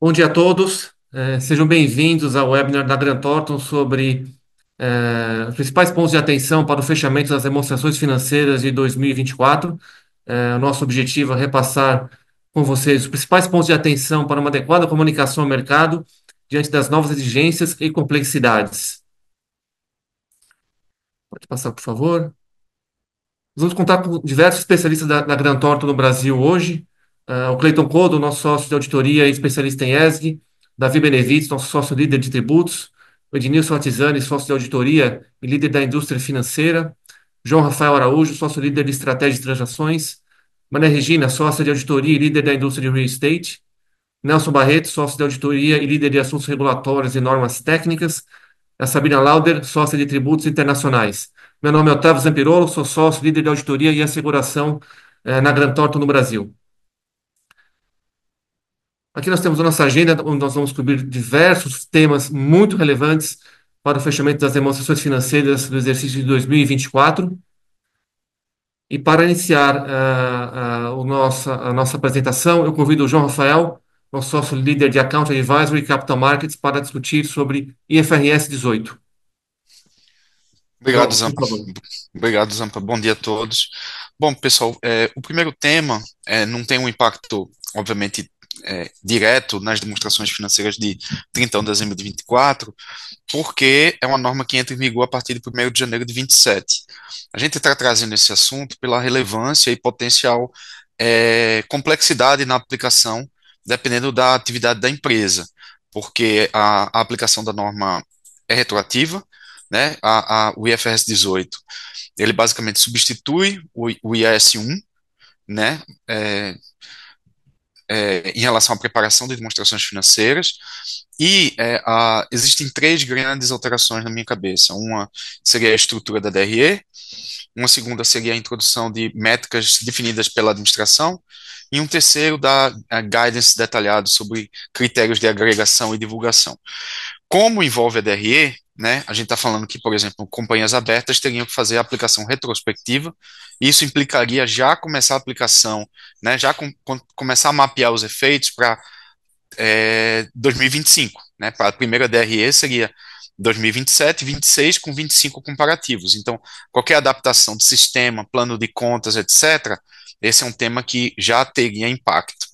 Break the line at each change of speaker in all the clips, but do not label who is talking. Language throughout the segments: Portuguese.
Bom dia a todos. Sejam bem-vindos ao webinar da Grant Thornton sobre os principais pontos de atenção para o fechamento das demonstrações financeiras de 2024. O nosso objetivo é repassar com vocês os principais pontos de atenção para uma adequada comunicação ao mercado diante das novas exigências e complexidades. Pode passar, por favor. Nós vamos contar com diversos especialistas da Grant Thornton no Brasil hoje. O Clayton Codo, nosso sócio de auditoria e especialista em ESG. Davi Benevides, nosso sócio líder de tributos. O Ednilson Atizani, sócio de auditoria e líder da indústria financeira. João Rafael Araújo, sócio líder de estratégia de transações. Mané Regina, sócia de auditoria e líder da indústria de real estate. Nelson Barreto, sócio de auditoria e líder de assuntos regulatórios e normas técnicas. A Sabina Lauder, sócia de tributos internacionais. Meu nome é Otávio Zampirolo, sou sócio, líder de auditoria e asseguração na Grant Thornton no Brasil. Aqui nós temos a nossa agenda, onde nós vamos cobrir diversos temas muito relevantes para o fechamento das demonstrações financeiras do exercício de 2024. E para iniciar a nossa apresentação, eu convido o João Rafael, nosso sócio líder de Account Advisory e Capital Markets, para discutir sobre IFRS 18.
Obrigado,
João, por
Zampa.
favor.
Obrigado, Zampa. Bom dia a todos. Bom, pessoal, o primeiro tema não tem um impacto, obviamente, direto nas demonstrações financeiras de 31 de dezembro de 24, porque é uma norma que entra em vigor a partir de 1º de janeiro de 27. A gente está trazendo esse assunto pela relevância e potencial complexidade na aplicação, dependendo da atividade da empresa, porque a aplicação da norma é retroativa, né? O IFRS 18, ele basicamente substitui o IAS 1, né? Em relação à preparação de demonstrações financeiras, e existem três grandes alterações na minha cabeça. Uma seria a estrutura da DRE, uma segunda seria a introdução de métricas definidas pela administração, e um terceiro da guidance detalhado sobre critérios de agregação e divulgação. Como envolve a DRE, né, a gente está falando que, por exemplo, companhias abertas teriam que fazer a aplicação retrospectiva, e isso implicaria já começar a aplicação, né, começar a mapear os efeitos para 2025, né, para a primeira DRE seria 2027, 26 com 25 comparativos. Então, qualquer adaptação de sistema, plano de contas, etc., esse é um tema que já teria impacto.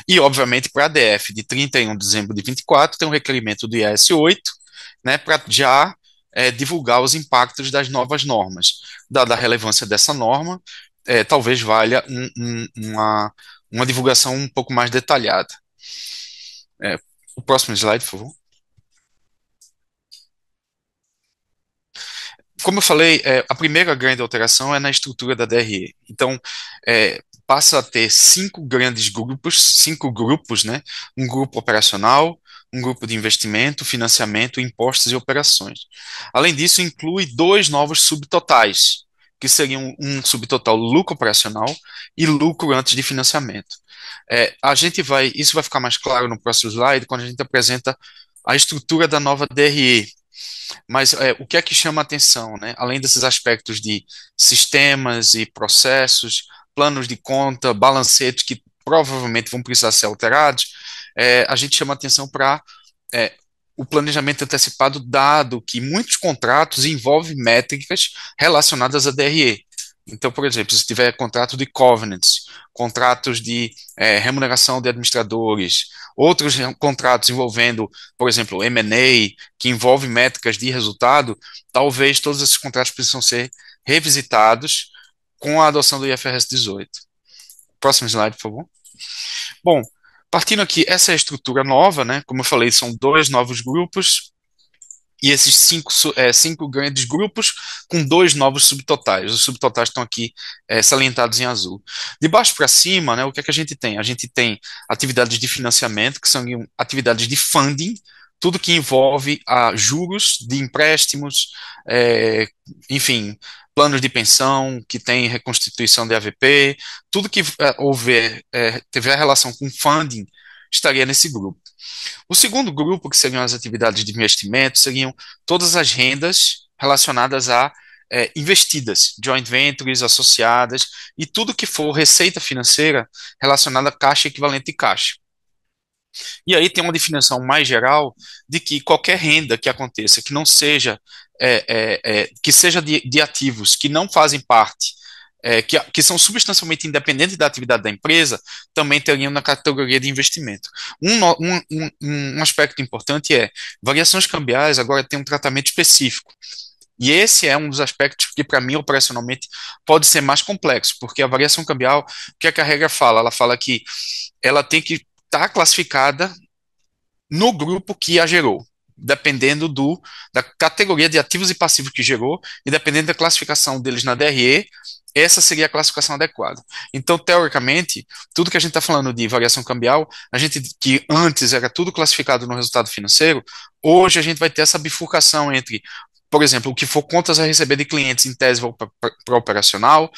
E, obviamente, para a ADF de 31 de dezembro de 24, tem um requerimento do IAS 8, né, para já divulgar os impactos das novas normas. Dada a relevância dessa norma, talvez valha uma divulgação um pouco mais detalhada. O próximo slide, por favor. Como eu falei, a primeira grande alteração é na estrutura da DRE. Então, passa a ter cinco grupos, né? Um grupo operacional, um grupo de investimento, financiamento, impostos e operações. Além disso, inclui dois novos subtotais, que seriam um subtotal lucro operacional e lucro antes de financiamento. Isso vai ficar mais claro no próximo slide, quando a gente apresenta a estrutura da nova DRE. Mas o que é que chama a atenção, né? Além desses aspectos de sistemas e processos, planos de conta, balancetes que provavelmente vão precisar ser alterados, a gente chama a atenção para o planejamento antecipado, dado que muitos contratos envolvem métricas relacionadas à DRE. Então, por exemplo, se tiver contrato de covenants, contratos de remuneração de administradores, outros contratos envolvendo, por exemplo, M&A, que envolve métricas de resultado, talvez todos esses contratos precisam ser revisitados com a adoção do IFRS 18. Próximo slide, por favor. Bom, partindo aqui, essa é a estrutura nova, né? Como eu falei, são dois novos grupos, e esses cinco grandes grupos com dois novos subtotais. Os subtotais estão aqui salientados em azul. De baixo para cima, né, o que é que a gente tem? A gente tem atividades de financiamento, que são atividades de funding, tudo que envolve juros de empréstimos, enfim, planos de pensão, que tem reconstituição de AVP, tudo que tiver relação com funding, estaria nesse grupo. O segundo grupo, que seriam as atividades de investimento, seriam todas as rendas relacionadas a investidas, joint ventures, associadas, e tudo que for receita financeira relacionada a caixa equivalente de caixa. E aí tem uma definição mais geral de que qualquer renda que aconteça que não seja que seja de ativos que não fazem parte que são substancialmente independentes da atividade da empresa, também teriam na categoria de investimento. Um aspecto importante é, variações cambiais agora têm um tratamento específico. E esse é um dos aspectos que, para mim, operacionalmente, pode ser mais complexo, porque a variação cambial, o que é que a regra fala? Ela fala que ela tem que estar classificada no grupo que a gerou, dependendo da categoria de ativos e passivos que gerou, e dependendo da classificação deles na DRE, essa seria a classificação adequada. Então, teoricamente, tudo que a gente está falando de variação cambial, a gente que antes era tudo classificado no resultado financeiro, hoje a gente vai ter essa bifurcação entre, por exemplo, o que for contas a receber de clientes em tese para operacional,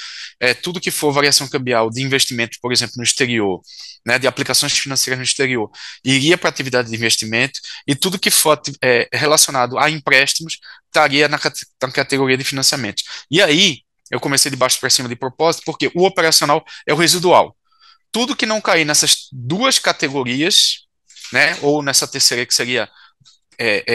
tudo que for variação cambial de investimento, por exemplo, no exterior, né, de aplicações financeiras no exterior, iria para atividade de investimento, e tudo que for relacionado a empréstimos estaria na categoria de financiamento. E aí, eu comecei de baixo para cima de propósito, porque o operacional é o residual. Tudo que não cair nessas duas categorias, né, ou nessa terceira que seria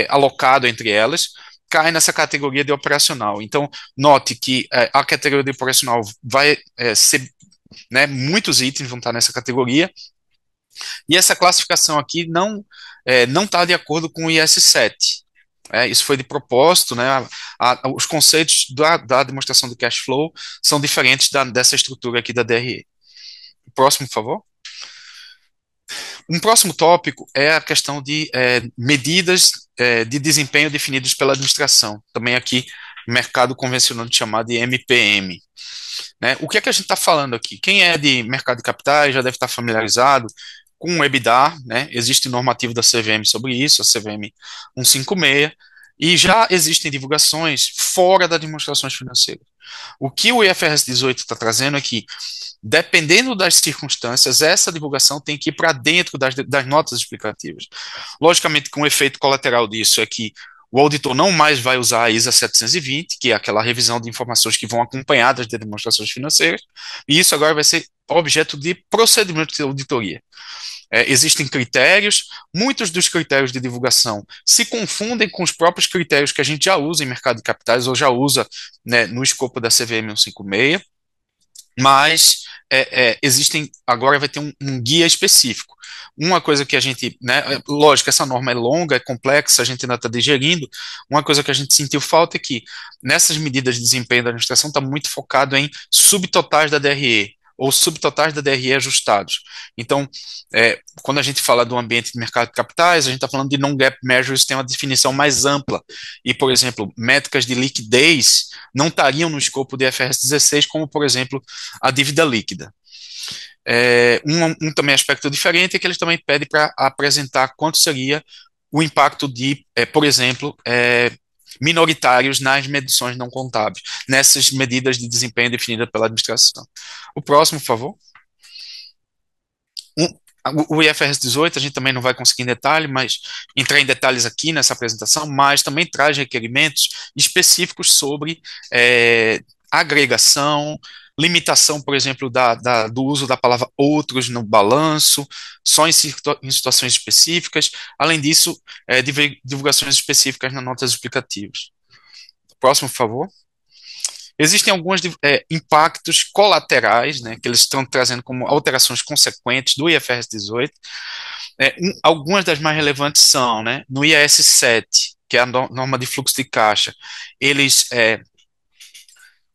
alocado entre elas, cai nessa categoria de operacional. Então, note que a categoria de operacional vai ser, né, muitos itens vão estar nessa categoria, e essa classificação aqui não está de acordo com o IS-7. Isso foi de propósito, né? Os conceitos da demonstração do cash flow são diferentes dessa estrutura aqui da DRE. Próximo, por favor. Um próximo tópico é a questão de medidas de desempenho definidas pela administração, também aqui mercado convencional de chamar de MPM. Né? O que é que a gente está falando aqui? Quem é de mercado de capitais já deve estar familiarizado com o EBITDA, né? Existe normativo da CVM sobre isso, a CVM 156, e já existem divulgações fora das demonstrações financeiras. O que o IFRS 18 está trazendo é que, dependendo das circunstâncias, essa divulgação tem que ir para dentro das notas explicativas. Logicamente, que um efeito colateral disso é que o auditor não mais vai usar a ISA 720, que é aquela revisão de informações que vão acompanhadas de demonstrações financeiras, e isso agora vai ser objeto de procedimento de auditoria. Existem critérios, muitos dos critérios de divulgação se confundem com os próprios critérios que a gente já usa em mercado de capitais ou já usa, né, no escopo da CVM 156, mas existem, agora vai ter um guia específico. Uma coisa que a gente, né, lógico, essa norma é longa, é complexa, a gente ainda está digerindo, uma coisa que a gente sentiu falta é que nessas medidas de desempenho da administração está muito focado em subtotais da DRE, ou subtotais da DRE ajustados. Então, quando a gente fala do ambiente de mercado de capitais, a gente está falando de non-GAAP measures, tem uma definição mais ampla, e, por exemplo, métricas de liquidez não estariam no escopo do IFRS 16, como, por exemplo, a dívida líquida. Também aspecto diferente é que eles também pedem para apresentar quanto seria o impacto de, por exemplo, minoritários nas medições não contábeis, nessas medidas de desempenho definidas pela administração. O próximo, por favor. O IFRS 18 a gente também não vai conseguir em detalhe, mas entrar em detalhes aqui nessa apresentação, mas também traz requerimentos específicos sobre agregação, limitação, por exemplo, do uso da palavra outros no balanço, só em situações específicas. Além disso, divulgações específicas nas notas explicativas. Próximo, por favor. Existem alguns impactos colaterais, né, que eles estão trazendo como alterações consequentes do IFRS 18. Algumas das mais relevantes são, né, no IAS 7, que é a norma de fluxo de caixa, eles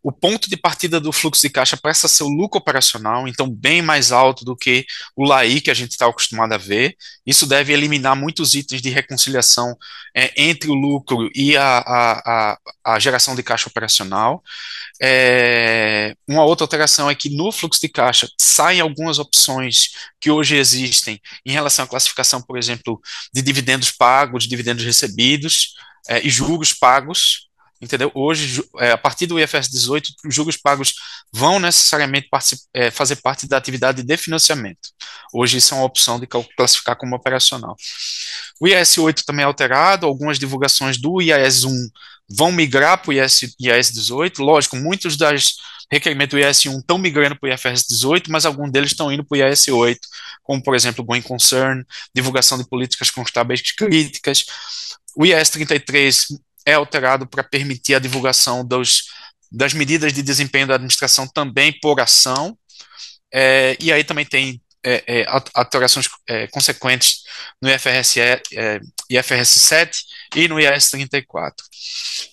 o ponto de partida do fluxo de caixa passa a ser o lucro operacional, então bem mais alto do que o LAI que a gente está acostumado a ver. Isso deve eliminar muitos itens de reconciliação entre o lucro e a geração de caixa operacional. Uma outra alteração é que no fluxo de caixa saem algumas opções que hoje existem em relação à classificação, por exemplo, de dividendos pagos, de dividendos recebidos e juros pagos. entendeu? Hoje, a partir do IFRS 18, os juros pagos vão necessariamente fazer parte da atividade de financiamento. Hoje isso é uma opção de classificar como operacional. O IAS 8 também é alterado, algumas divulgações do IAS 1 vão migrar para o IAS 18. Lógico, muitos das requerimentos do IAS 1 estão migrando para o IFRS 18, mas alguns deles estão indo para o IAS 8, como, por exemplo, Going Concern, divulgação de políticas contábeis críticas. O IAS 33 é alterado para permitir a divulgação das medidas de desempenho da administração também por ação, e aí também tem alterações consequentes no IFRS 7 e no IAS 34.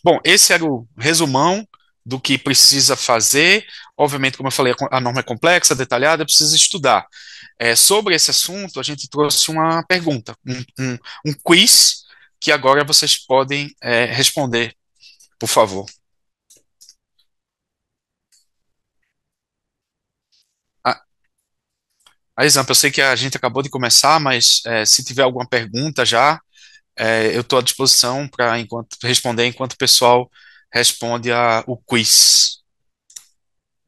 Bom, esse era o resumão do que precisa fazer. Obviamente, como eu falei, a norma é complexa, detalhada, precisa estudar. Sobre esse assunto, a gente trouxe uma pergunta, um quiz, que agora vocês podem responder, por favor. A, a exemplo, eu sei que a gente acabou de começar, mas se tiver alguma pergunta já, eu estou à disposição para responder enquanto o pessoal responde o quiz.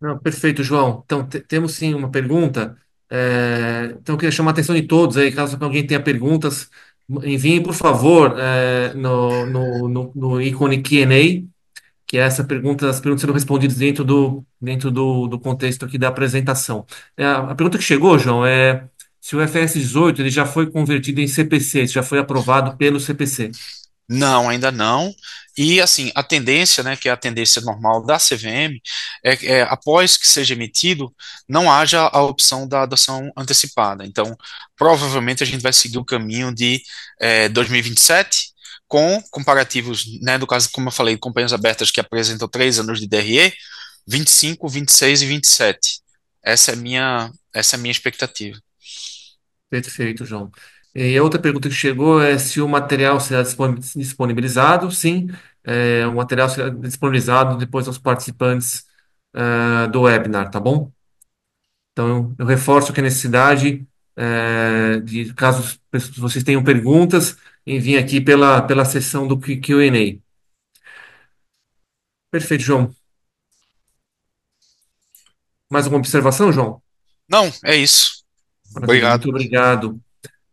Não, perfeito, João. Então, temos sim uma pergunta. Então, eu queria chamar a atenção de todos aí, caso alguém tenha perguntas, enviem, por favor, no ícone Q&A, que é essa pergunta, as perguntas serão respondidas dentro do contexto aqui da apresentação. A pergunta que chegou, João, é se o FS 18 ele já foi convertido em CPC, se já foi aprovado pelo CPC.
Não, ainda não. E assim, a tendência, né, que é a tendência normal da CVM, após que seja emitido, não haja a opção da adoção antecipada. Então, provavelmente a gente vai seguir o caminho de 2027, com comparativos, né, no caso, como eu falei, companhias abertas que apresentam 3 anos de DRE, 25, 26 e 27. Essa é a minha expectativa.
Perfeito, João. E a outra pergunta que chegou é se o material será disponibilizado. Sim, o material será disponibilizado depois aos participantes do webinar, tá bom? Então, eu reforço que a necessidade de, caso vocês tenham perguntas, enviem aqui pela sessão do Q&A. Perfeito, João. Mais alguma observação, João?
Não, é isso.
Maravilha,
Obrigado.
muito obrigado.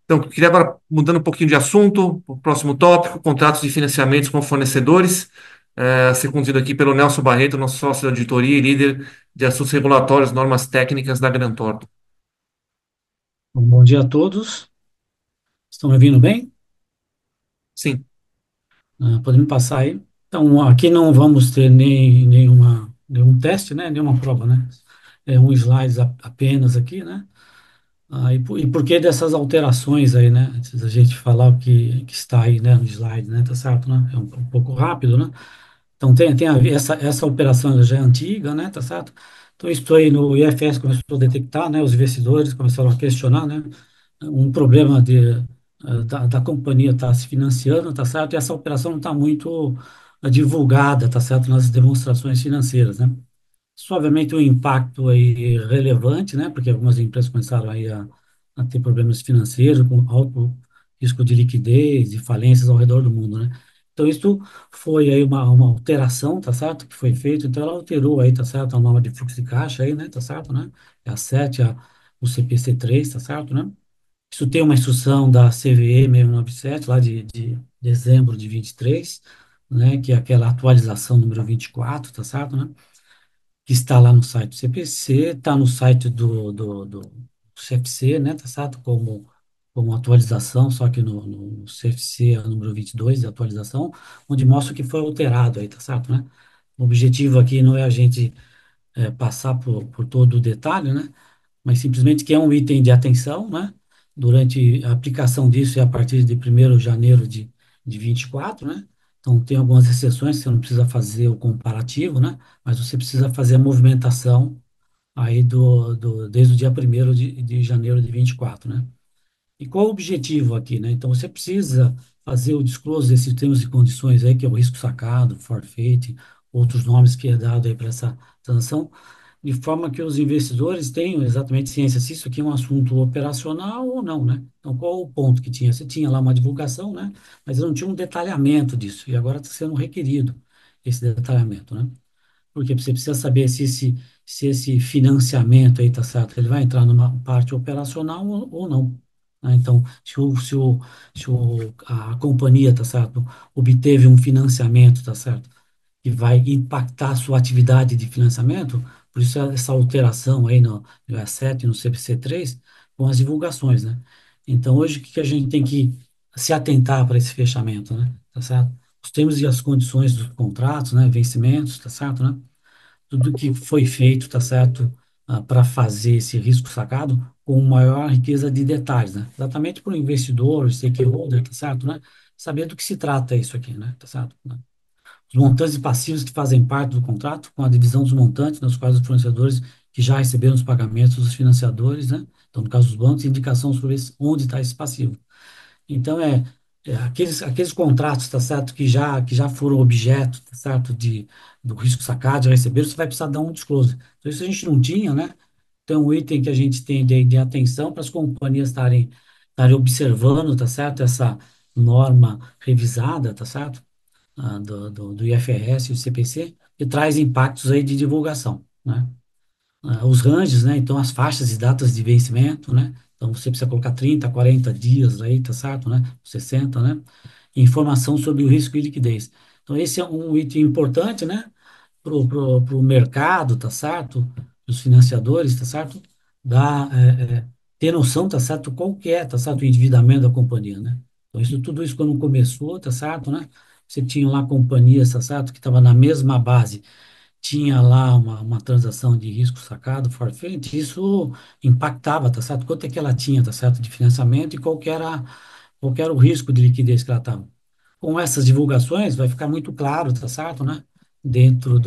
Então, eu queria agora, mudando um pouquinho de assunto, o próximo tópico, contratos de financiamentos com fornecedores, a ser conduzido aqui pelo Nelson Barreto, nosso sócio de auditoria e líder de assuntos regulatórios, normas técnicas da Grantorto.
Bom dia a todos. Estão me ouvindo bem?
Sim,
Podemos passar aí. Então, aqui não vamos ter nenhum teste, né? Nenhuma prova, né? É um slide apenas aqui, né? E por que dessas alterações aí, né? Antes da gente falar o que está aí, né, no slide, né? Tá certo, né? É um pouco rápido, né? Então, tem a ver, essa operação ela já é antiga, né? Tá certo? Então, isso aí no IFS começou a detectar, né? Os investidores começaram a questionar, né? Um problema da companhia estar se financiando, tá certo? E essa operação não está muito divulgada, tá certo? Nas demonstrações financeiras, né? Isso, obviamente, um impacto aí relevante, né? Porque algumas empresas começaram aí a ter problemas financeiros, com alto risco de liquidez e falências ao redor do mundo, né? Então, isso foi aí uma alteração, tá certo? Que foi feito, então ela alterou aí, tá certo? A norma de fluxo de caixa aí, né? Tá certo, né? É a 7, o CPC 3, tá certo, né? Isso tem uma instrução da CVE 697, lá de dezembro de 23, né? Que é aquela atualização número 24, tá certo, né? Que está lá no site do CPC, está no site do CFC, né, tá certo? Como atualização, só que no CFC é o número 22 de atualização, onde mostra o que foi alterado aí, tá certo, né? O objetivo aqui não é a gente passar por todo o detalhe, né? Mas simplesmente que é um item de atenção, né? Durante a aplicação disso é a partir de 1º de janeiro de 24, né? Então, tem algumas exceções, você não precisa fazer o comparativo, né? Mas você precisa fazer a movimentação aí desde o dia 1º de janeiro de 24, né? E qual o objetivo aqui, né? Então, você precisa fazer o disclose desses termos e condições aí, que é o risco sacado, forfeit, outros nomes que é dado aí para essa transação, de forma que os investidores tenham exatamente ciência se isso aqui é um assunto operacional ou não, né? Então, qual o ponto que tinha? Você tinha lá uma divulgação, né? Mas não tinha um detalhamento disso, e agora está sendo requerido. esse detalhamento, né? Porque você precisa saber se esse financiamento aí, tá certo, ele vai entrar numa parte operacional ou não, né? Então, a companhia, tá certo, obteve um financiamento, tá certo, que vai impactar a sua atividade de financiamento, por isso essa alteração aí no E7 e no CPC3 com as divulgações, né? Então, hoje, o que que a gente tem que se atentar para esse fechamento, né? Tá certo? Os termos e as condições dos contratos, né? Vencimentos, tá certo, né? Tudo que foi feito, tá certo, para fazer esse risco sacado com maior riqueza de detalhes, né? Exatamente para o investidor, o stakeholder, tá certo, né? Saber do que se trata isso aqui, né? Tá certo, né? Os montantes e passivos que fazem parte do contrato, com a divisão dos montantes, nos quais os fornecedores que já receberam os pagamentos dos financiadores, né? Então, no caso dos bancos, indicação sobre onde está esse passivo. Então, aqueles contratos, tá certo, que já foram objeto, tá certo, do risco sacado, já receberam, você vai precisar dar um disclosure. Então, isso a gente não tinha, né? Então, um item que a gente tem de atenção para as companhias estarem observando, tá certo, essa norma revisada, tá certo? Do IFRS e do CPC, que traz impactos aí de divulgação, né? Os ranges, né? Então, as faixas e datas de vencimento, né? Então, você precisa colocar 30, 40 dias aí, tá certo, né? 60, né? Informação sobre o risco e liquidez. Então, esse é um item importante, né? Pro mercado, tá certo? Os financiadores, tá certo? Dá, ter noção, tá certo? Qual que é, tá certo? O endividamento da companhia, né? Então, tudo isso quando começou, tá certo, né? Você tinha lá companhias, tá certo? Que estava na mesma base, tinha lá uma transação de risco sacado, forfeit, isso impactava, tá certo? Quanto é que ela tinha, tá certo? De financiamento e qual que era o risco de liquidez que ela estava. Com essas divulgações, vai ficar muito claro, tá certo, né? Dentro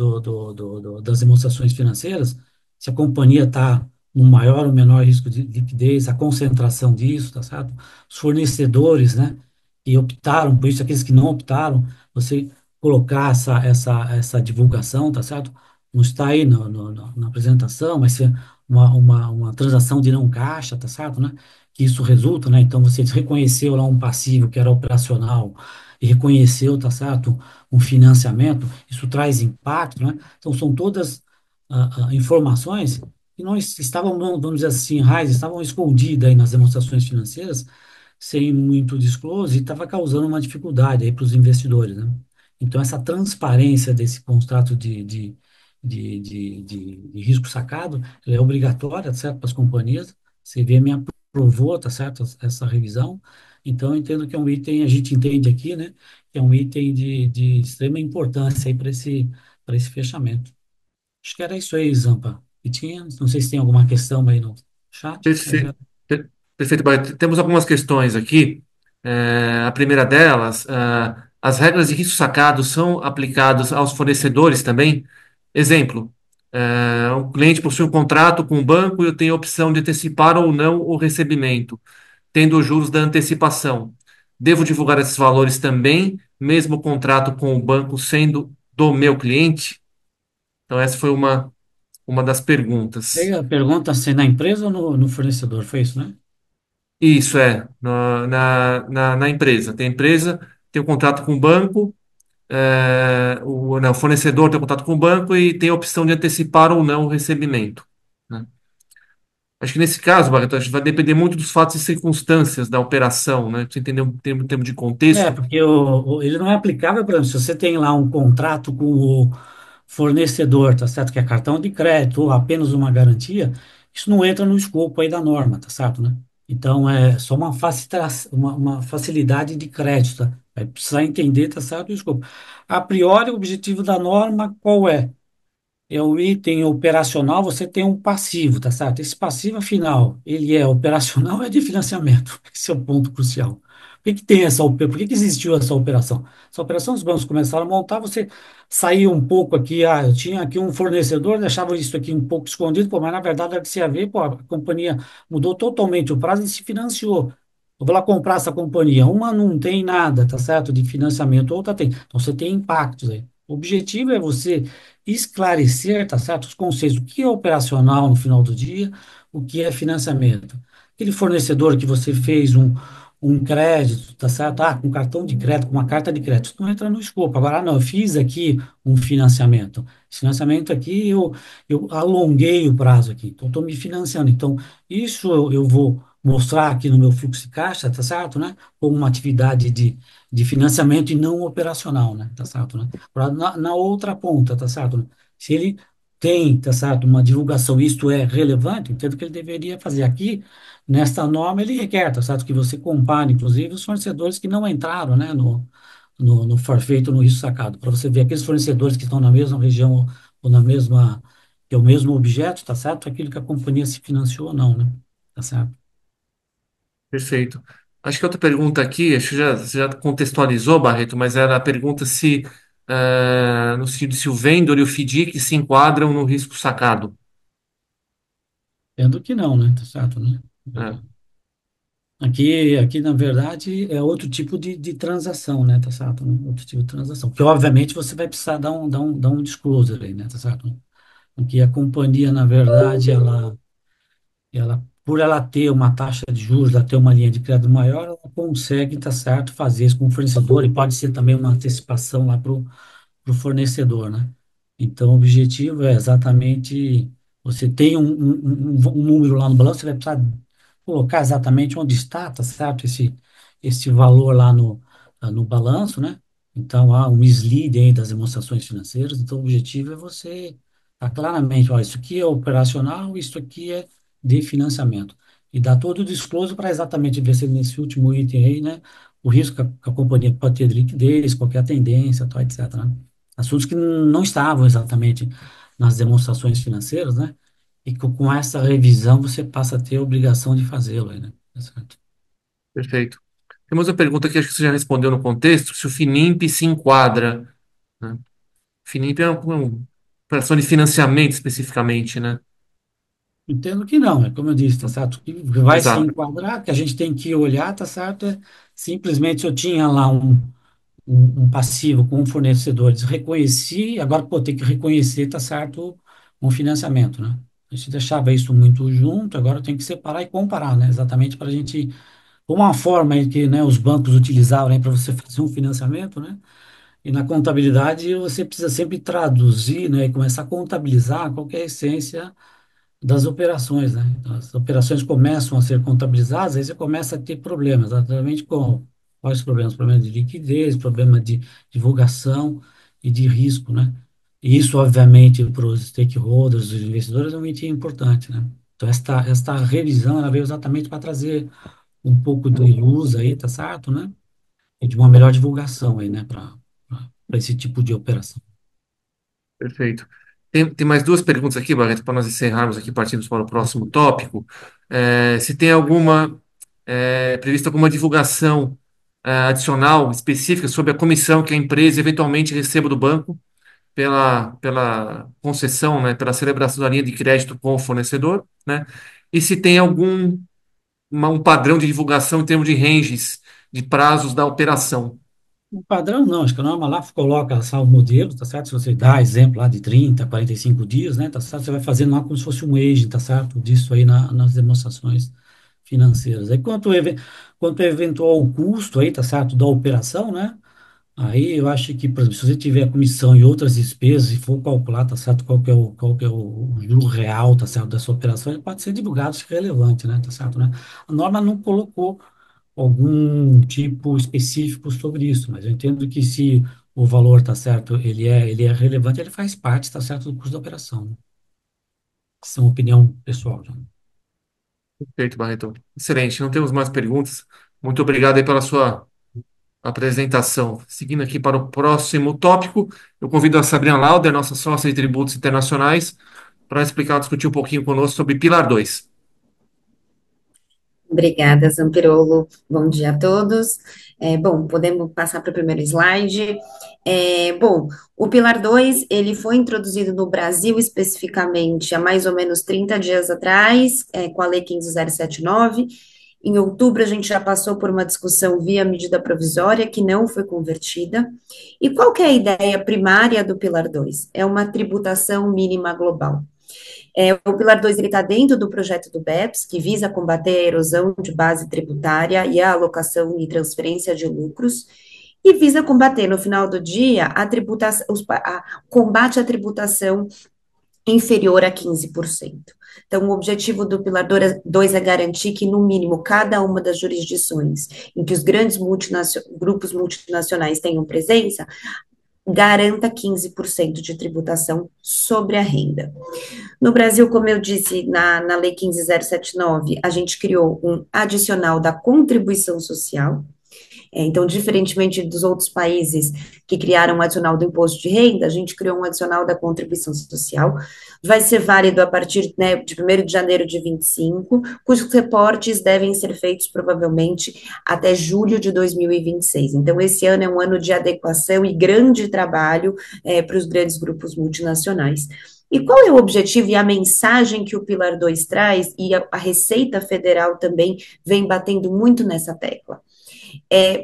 das demonstrações financeiras, se a companhia está no maior ou menor risco de liquidez, a concentração disso, tá certo? Os fornecedores, né? Que optaram por isso, aqueles que não optaram, você colocar essa divulgação, tá certo? Não está aí na apresentação, mas se uma transação de não caixa, tá certo, né? Que isso resulta, né? Então, você reconheceu lá um passivo que era operacional e reconheceu, tá certo, um financiamento, isso traz impacto, né? Então, são todas informações que não estavam, vamos dizer assim, raiz, estavam escondidas aí nas demonstrações financeiras, sem muito disclose, e estava causando uma dificuldade aí para os investidores, né? Então, essa transparência desse contrato de risco sacado, ela é obrigatória, tá certo, para as companhias. A CVM aprovou, tá certo, essa revisão. Então, eu entendo que é um item, a gente entende aqui, né, que é um item de extrema importância aí para esse fechamento. Acho que era isso aí, Zampa. E tinha, não sei se tem alguma questão aí no chat.
Perfeito, perfeito. Bárbara. Temos algumas questões aqui. A primeira delas, as regras de risco sacado são aplicadas aos fornecedores também? Exemplo, um cliente possui um contrato com o banco e eu tenho a opção de antecipar ou não o recebimento, tendo os juros da antecipação. Devo divulgar esses valores também, mesmo o contrato com o banco sendo do meu cliente? Então, essa foi uma das
Aí
perguntas.
a pergunta se na empresa ou no fornecedor, foi isso, né?
Isso é, na empresa. Tem empresa, tem um contrato com o banco, o fornecedor tem um contrato com o banco e tem a opção de antecipar ou não o recebimento, né? Acho que nesse caso, Barreto, acho que vai depender muito dos fatos e circunstâncias da operação, né? Você entender um termo de contexto.
Porque ele não é aplicável, por exemplo, se você tem lá um contrato com o fornecedor, tá certo? Que é cartão de crédito ou apenas uma garantia, isso não entra no escopo aí da norma, tá certo, né? Então, é só uma facilidade de crédito, tá? Vai precisar entender, tá certo, o escopo. A priori, o objetivo da norma qual é? É o item operacional, você tem um passivo, tá certo? Esse passivo, afinal, ele é operacional ou é de financiamento? Esse é o ponto crucial. Por que que existiu essa operação? Essa operação os bancos começaram a montar, você saía um pouco aqui, eu tinha aqui um fornecedor, deixava isso aqui um pouco escondido, pô, mas na verdade, era que você ia ver, pô, a companhia mudou totalmente o prazo e se financiou. Eu vou lá comprar essa companhia. Uma não tem nada, tá certo? De financiamento, outra tem. Então você tem impactos aí. O objetivo é você esclarecer, tá certo? Os conceitos, o que é operacional no final do dia, o que é financiamento. Aquele fornecedor que você fez um crédito, tá certo? Ah, com cartão de crédito, com uma carta de crédito, não entra no escopo. Agora, não, eu fiz aqui um financiamento. Esse financiamento aqui, eu alonguei o prazo aqui, então estou me financiando. Então, isso eu vou mostrar aqui no meu fluxo de caixa, tá certo, né? Como uma atividade de financiamento e não operacional, né? Tá certo, né? Agora, na outra ponta, tá certo, né? Se ele tem, tá certo, uma divulgação, isto é relevante, entendo que ele deveria fazer aqui. Nesta norma, ele requer, tá certo? Que você compare, inclusive, os fornecedores que não entraram, né, no forfeito, no risco sacado, para você ver aqueles fornecedores que estão na mesma região ou na mesma, que é o mesmo objeto, tá certo? Aquilo que a companhia se financiou ou não, né? Tá certo?
Perfeito. Acho que outra pergunta aqui, acho que você já contextualizou, Barreto, mas era a pergunta se, no sentido de se o vendor e o FDIC se enquadram no risco sacado.
Sendo que não, né? Tá certo, né?
É,
Aqui, na verdade, é outro tipo de transação, né? Tá certo? Né? Outro tipo de transação. Que, obviamente, você vai precisar dar um disclosure aí, né? Tá certo? Porque a companhia, na verdade, por ela ter uma taxa de juros, ela ter uma linha de crédito maior, ela consegue, tá certo, fazer isso com o fornecedor e pode ser também uma antecipação lá para o fornecedor, né? Então, o objetivo é exatamente, você tem um número lá no balanço, você vai precisar colocar exatamente onde está, tá certo? Esse valor lá no balanço, né? Então, há um misleading aí das demonstrações financeiras, então o objetivo é você tá claramente, ó, isso aqui é operacional, isso aqui é de financiamento. E dá todo o disclosure para exatamente ver se nesse último item aí, né, o risco que a companhia pode ter de liquidez, qualquer tendência, tal, etc, né? Assuntos que não estavam exatamente nas demonstrações financeiras, né? E com essa revisão você passa a ter a obrigação de fazê-lo aí, né? Tá certo?
perfeito. Temos uma pergunta que acho que você já respondeu no contexto, se o Finimp se enquadra, né? Finimp é uma operação de financiamento especificamente, né?
Entendo que não, é como eu disse, tá certo? Que vai se
Exato.
enquadrar, que a gente tem que olhar, tá certo? É, simplesmente eu tinha lá um passivo com um fornecedor, reconheci, agora pô, tem que reconhecer, tá certo, um financiamento, né? A gente deixava isso muito junto, agora tem que separar e comparar, né? Exatamente para a gente, uma forma em que, né, os bancos utilizavam, né, para você fazer um financiamento, né? E na contabilidade você precisa sempre traduzir, né, e começar a contabilizar qual que é a essência das operações, né? Então, as operações começam a ser contabilizadas, aí você começa a ter problemas, exatamente com quais problemas? Problema de liquidez, problema de divulgação e de risco, né? E isso, obviamente, para os stakeholders, os investidores, é muito importante, né? Então, esta revisão, ela veio exatamente para trazer um pouco de luz aí, tá certo, né? E de uma melhor divulgação aí, né? Para esse tipo de operação.
Perfeito. Tem mais duas perguntas aqui, Barreto, para nós encerrarmos aqui, partimos para o próximo tópico. Se tem prevista alguma divulgação adicional, específica, sobre a comissão que a empresa eventualmente receba do banco pela concessão, né, pela celebração da linha de crédito com o fornecedor, né? E se tem um padrão de divulgação em termos de ranges, de prazos da operação.
O padrão não, acho que a norma lá coloca só o modelo, tá certo? Se você dá exemplo lá de 30, 45 dias, né, tá certo? Você vai fazendo lá como se fosse um aging, tá certo? Disso aí nas demonstrações financeiras. Aí quanto ao eventual custo aí, tá certo? Da operação, né? Aí eu acho que, por exemplo, se você tiver a comissão e outras despesas e for calcular, tá certo? Qual que é o juro real, tá certo? Dessa operação, ele pode ser divulgado se relevante, né? Tá certo, né? A norma não colocou algum tipo específico sobre isso, mas eu entendo que se o valor está certo, ele é relevante, ele faz parte, está certo, do custo da operação, né? Isso é uma opinião pessoal, já.
Perfeito, Barreto. Excelente. Não temos mais perguntas. Muito obrigado aí pela sua apresentação. Seguindo aqui para o próximo tópico, eu convido a Sabrina Lauder, nossa sócia de tributos internacionais, para explicar, discutir um pouquinho conosco sobre Pilar 2.
Obrigada, Zampirolo. Bom dia a todos. Bom, podemos passar para o primeiro slide. Bom, o Pilar 2 ele foi introduzido no Brasil especificamente há mais ou menos 30 dias atrás, com a Lei 15.079. Em outubro, a gente já passou por uma discussão via medida provisória, que não foi convertida. E qual que é a ideia primária do Pilar 2? É uma tributação mínima global. O Pilar 2 ele está dentro do projeto do BEPS, que visa combater a erosão de base tributária e a alocação e transferência de lucros, e visa combater, no final do dia, combate à tributação inferior a 15%. Então, o objetivo do Pilar 2 é garantir que, no mínimo, cada uma das jurisdições em que os grandes grupos multinacionais tenham presença, garanta 15% de tributação sobre a renda. No Brasil, como eu disse, na Lei 15.079, a gente criou um adicional da contribuição social. Então, diferentemente dos outros países que criaram um adicional do imposto de renda, a gente criou um adicional da contribuição social, vai ser válido a partir, né, de 1º de janeiro de 25, cujos reportes devem ser feitos provavelmente até julho de 2026. Então, esse ano é um ano de adequação e grande trabalho para os grandes grupos multinacionais. E qual é o objetivo e a mensagem que o Pilar 2 traz, e a Receita Federal também vem batendo muito nessa tecla?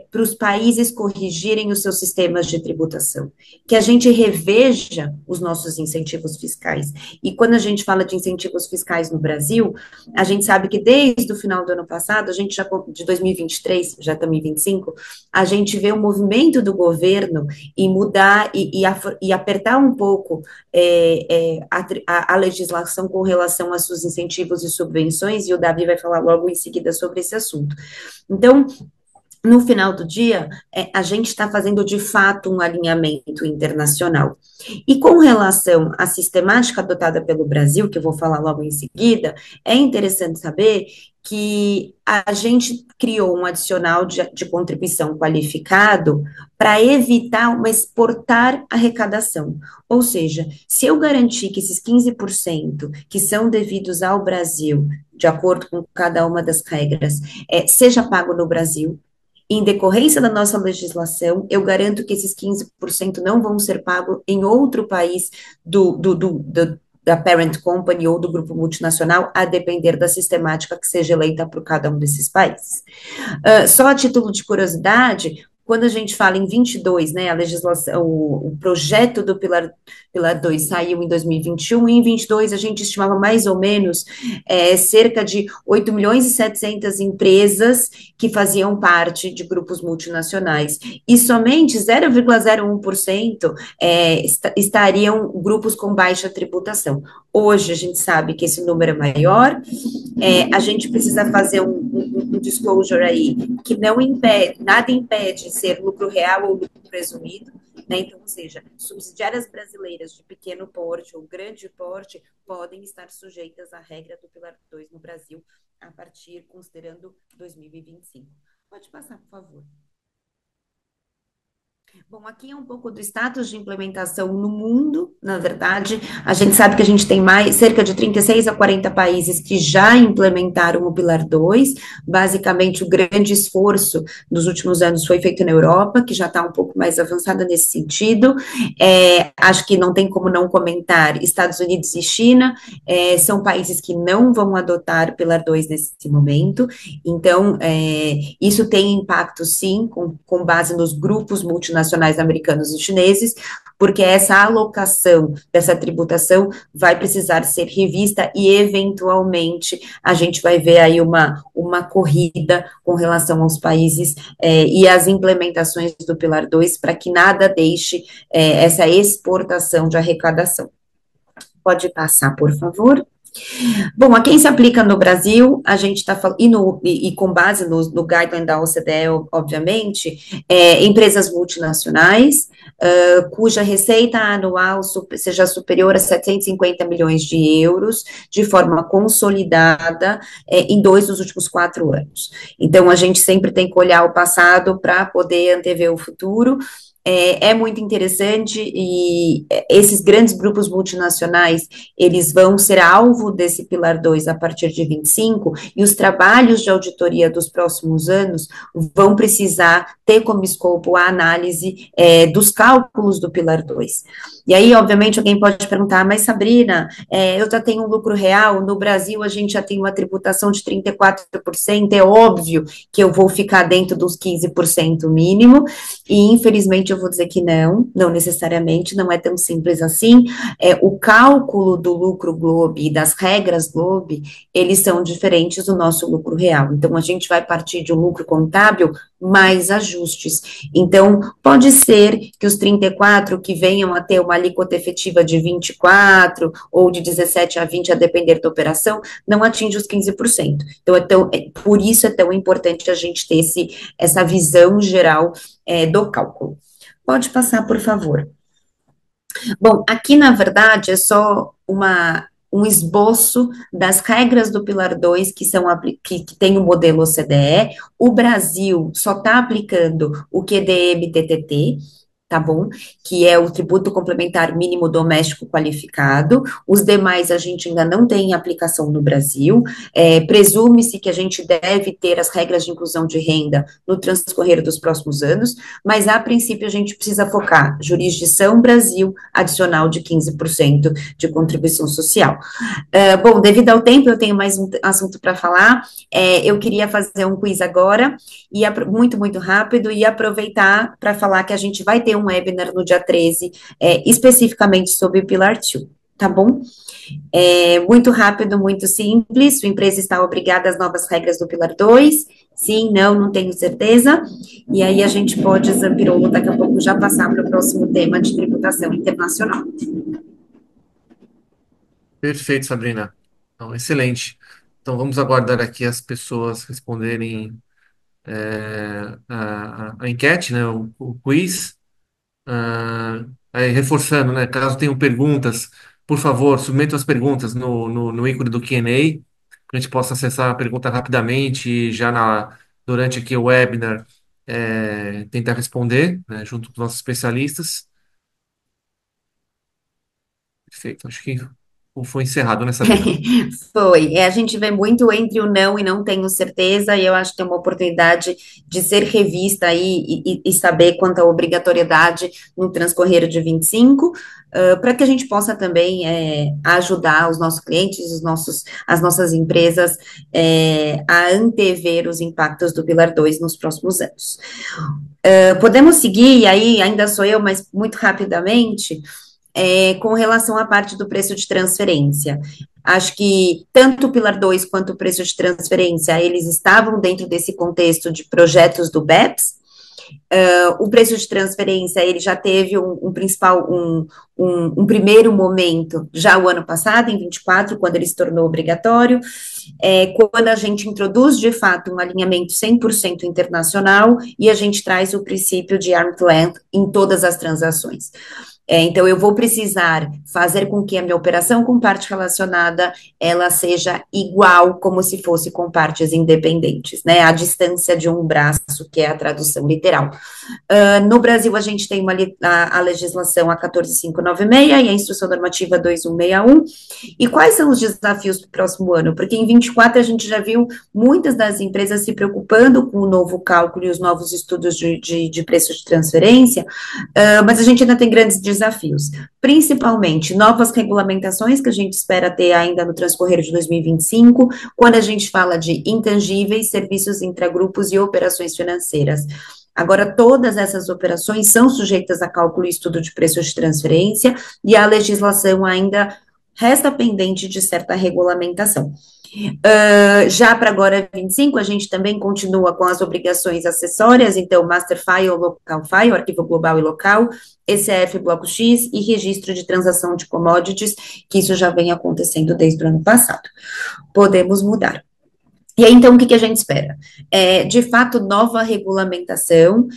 Para os países corrigirem os seus sistemas de tributação, que a gente reveja os nossos incentivos fiscais. E quando a gente fala de incentivos fiscais no Brasil, a gente sabe que desde o final do ano passado, a gente já, de 2023, já estamos em 25, a gente vê o movimento do governo em mudar e apertar um pouco a legislação com relação aos seus incentivos e subvenções, e o Davi vai falar logo em seguida sobre esse assunto. Então, no final do dia, a gente está fazendo de fato um alinhamento internacional. E com relação à sistemática adotada pelo Brasil, que eu vou falar logo em seguida, é interessante saber que a gente criou um adicional de contribuição qualificado para evitar uma exportar arrecadação. Ou seja, se eu garantir que esses 15% que são devidos ao Brasil, de acordo com cada uma das regras, seja pago no Brasil, em decorrência da nossa legislação, eu garanto que esses 15% não vão ser pagos em outro país da parent company ou do grupo multinacional, a depender da sistemática que seja eleita por cada um desses países. Só a título de curiosidade, quando a gente fala em 22, né, a legislação, o projeto do Pilar 2 saiu em 2021, e em 22 a gente estimava mais ou menos cerca de 8 milhões e 700 empresas que faziam parte de grupos multinacionais, e somente 0,01% estariam grupos com baixa tributação. Hoje a gente sabe que esse número é maior, a gente precisa fazer um disclosure aí, que não impede, nada impede ser lucro real ou lucro presumido, né? Então, ou seja, subsidiárias brasileiras de pequeno porte ou grande porte podem estar sujeitas à regra do Pilar 2 no Brasil, a partir, considerando 2025. Pode passar, por favor. Bom, aqui é um pouco do status de implementação no mundo. Na verdade, a gente sabe que a gente tem cerca de 36 a 40 países que já implementaram o Pilar 2, basicamente o grande esforço nos últimos anos foi feito na Europa, que já está um pouco mais avançada nesse sentido. Acho que não tem como não comentar, Estados Unidos e China são países que não vão adotar o Pilar 2 nesse momento, então isso tem impacto sim, com base nos grupos multinacionais americanos e chineses, porque essa alocação dessa tributação vai precisar ser revista e, eventualmente, a gente vai ver aí uma corrida com relação aos países e as implementações do Pilar 2 para que nada deixe essa exportação de arrecadação. Pode passar, por favor. Bom, a quem se aplica no Brasil, a gente está falando, e com base no guideline da OCDE, obviamente, empresas multinacionais, cuja receita anual seja superior a 750 milhões de euros, de forma consolidada, em 2 dos últimos 4 anos. Então, a gente sempre tem que olhar o passado para poder antever o futuro. É muito interessante, e esses grandes grupos multinacionais, eles vão ser alvo desse Pilar 2 a partir de 25, e os trabalhos de auditoria dos próximos anos vão precisar ter como escopo a análise dos cálculos do Pilar 2. E aí, obviamente, alguém pode perguntar, mas Sabrina, eu já tenho um lucro real, no Brasil a gente já tem uma tributação de 34%, é óbvio que eu vou ficar dentro dos 15% mínimo, e infelizmente eu vou dizer que não, não necessariamente, não é tão simples assim. O cálculo do lucro Globe e das regras Globe, eles são diferentes do nosso lucro real. Então, a gente vai partir de um lucro contábil mais ajustes. Então, pode ser que os 34 que venham a ter uma alíquota efetiva de 24 ou de 17 a 20, a depender da operação, não atinja os 15%. Então, por isso é tão importante a gente ter essa visão geral do cálculo. Pode passar, por favor. Bom, aqui, na verdade, é só um esboço das regras do Pilar 2 que tem o modelo OCDE. O Brasil só está aplicando o QDM-TTT, tá bom? Que é o tributo complementar mínimo doméstico qualificado. Os demais a gente ainda não tem aplicação no Brasil. Presume-se que a gente deve ter as regras de inclusão de renda no transcorrer dos próximos anos, mas a princípio a gente precisa focar jurisdição Brasil adicional de 15% de contribuição social. Bom, devido ao tempo, eu tenho mais um assunto para falar. Eu queria fazer um quiz agora, e muito, muito rápido, e aproveitar para falar que a gente vai ter um webinar no dia 13, especificamente sobre o Pilar 2, tá bom? Muito rápido, muito simples. Sua empresa está obrigada às novas regras do Pilar 2? Sim, não tenho certeza. E aí a gente pode, Zampirolo, daqui a pouco já passar para o próximo tema de tributação internacional.
Perfeito, Sabrina. Então, excelente. Então, vamos aguardar aqui as pessoas responderem a enquete, né, o quiz. Aí, reforçando, né, caso tenham perguntas, por favor, submetam as perguntas no ícone do Q&A, para a gente possa acessar a pergunta rapidamente e já durante aqui o webinar tentar responder, né, junto com os nossos especialistas. Perfeito, acho que foi encerrado, né, Sabrina?
Foi. A gente vê muito entre o não e não tenho certeza, e eu acho que tem uma oportunidade de ser revista aí e saber quanto à obrigatoriedade no transcorrer de 25, para que a gente possa também ajudar os nossos clientes, as nossas empresas a antever os impactos do Pilar 2 nos próximos anos. Podemos seguir, e aí ainda sou eu, mas muito rapidamente, com relação à parte do preço de transferência. Acho que tanto o Pilar 2 quanto o preço de transferência, eles estavam dentro desse contexto de projetos do BEPS. O preço de transferência, ele já teve um primeiro momento, já o ano passado, em 24, quando ele se tornou obrigatório, quando a gente introduz, de fato, um alinhamento 100% internacional, e a gente traz o princípio de arm's length em todas as transações. Então, eu vou precisar fazer com que a minha operação com parte relacionada, ela seja igual, como se fosse com partes independentes, né, a distância de um braço, que é a tradução literal. No Brasil, a gente tem a legislação a 14596 e a instrução normativa 2161, e quais são os desafios para o próximo ano? Porque em 24 a gente já viu muitas das empresas se preocupando com o novo cálculo e os novos estudos de preço de transferência, mas a gente ainda tem grandes desafios, principalmente novas regulamentações que a gente espera ter ainda no transcorrer de 2025, quando a gente fala de intangíveis, serviços intragrupos e operações financeiras. Agora, todas essas operações são sujeitas a cálculo e estudo de preços de transferência, e a legislação ainda resta pendente de certa regulamentação. Já para agora 25, a gente também continua com as obrigações acessórias, então Master File, Local File, arquivo global e local, ECF Bloco X e registro de transação de commodities, que isso já vem acontecendo desde o ano passado. Podemos mudar. E aí, então, o que a gente espera? De fato, nova regulamentação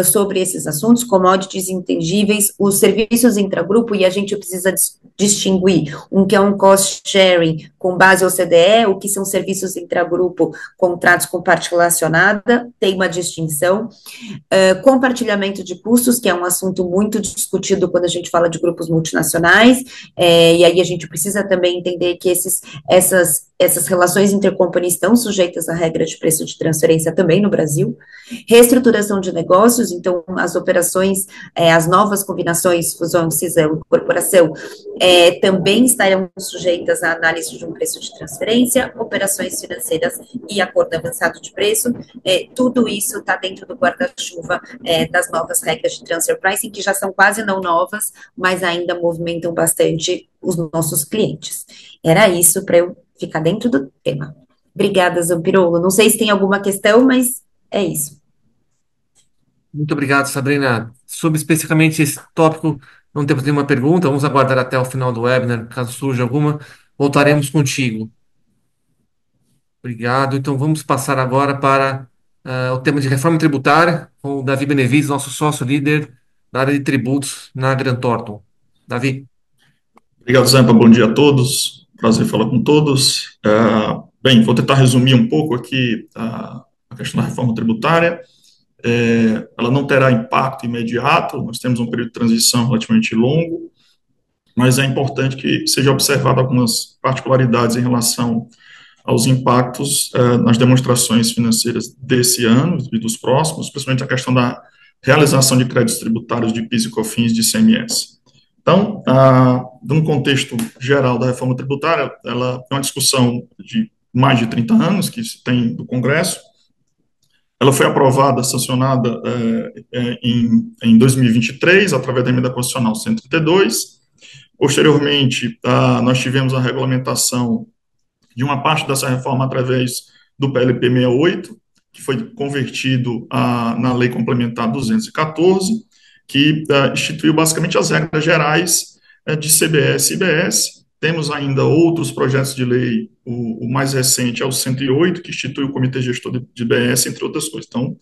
sobre esses assuntos, commodities intangíveis, os serviços intragrupo, e a gente precisa distinguir que é um cost sharing com base OCDE, o que são serviços intragrupo, contratos com parte relacionada, tem uma distinção. Compartilhamento de custos, que é um assunto muito discutido quando a gente fala de grupos multinacionais, e aí a gente precisa também entender que essas essas relações intercompany estão sujeitas à regra de preço de transferência também no Brasil. Reestruturação de negócios, então as operações, as novas combinações, fusão, cisão, incorporação, também estarão sujeitas à análise de um preço de transferência, operações financeiras e acordo avançado de preço, tudo isso está dentro do guarda-chuva das novas regras de transfer pricing, que já são quase não novas, mas ainda movimentam bastante os nossos clientes. Era isso para eu ficar dentro do tema. Obrigada, Zampirolo. Não sei se tem alguma questão, mas é isso.
Muito obrigado, Sabrina. Sobre especificamente esse tópico, não temos nenhuma pergunta. Vamos aguardar até o final do webinar. Caso surja alguma, voltaremos contigo. Obrigado. Então, vamos passar agora para o tema de reforma tributária, com o Davi Benevides, nosso sócio líder da área de tributos na Grant Thornton. Davi.
Obrigado, Zampa. Bom dia a todos. Prazer falar com todos. Bem, vou tentar resumir um pouco aqui a questão da reforma tributária. Ela não terá impacto imediato, nós temos um período de transição relativamente longo, mas é importante que seja observado algumas particularidades em relação aos impactos nas demonstrações financeiras desse ano e dos próximos, principalmente a questão da realização de créditos tributários de PIS e COFINS de ICMS. Então, num contexto geral da reforma tributária, ela é uma discussão de mais de 30 anos que se tem do Congresso. Ela foi aprovada, sancionada em 2023, através da emenda constitucional 132. Posteriormente, nós tivemos a regulamentação de uma parte dessa reforma através do PLP 68, que foi convertido na Lei Complementar 214, que instituiu basicamente as regras gerais de CBS e IBS. Temos ainda outros projetos de lei, o mais recente é o 108, que institui o Comitê Gestor de IBS, entre outras coisas. Então,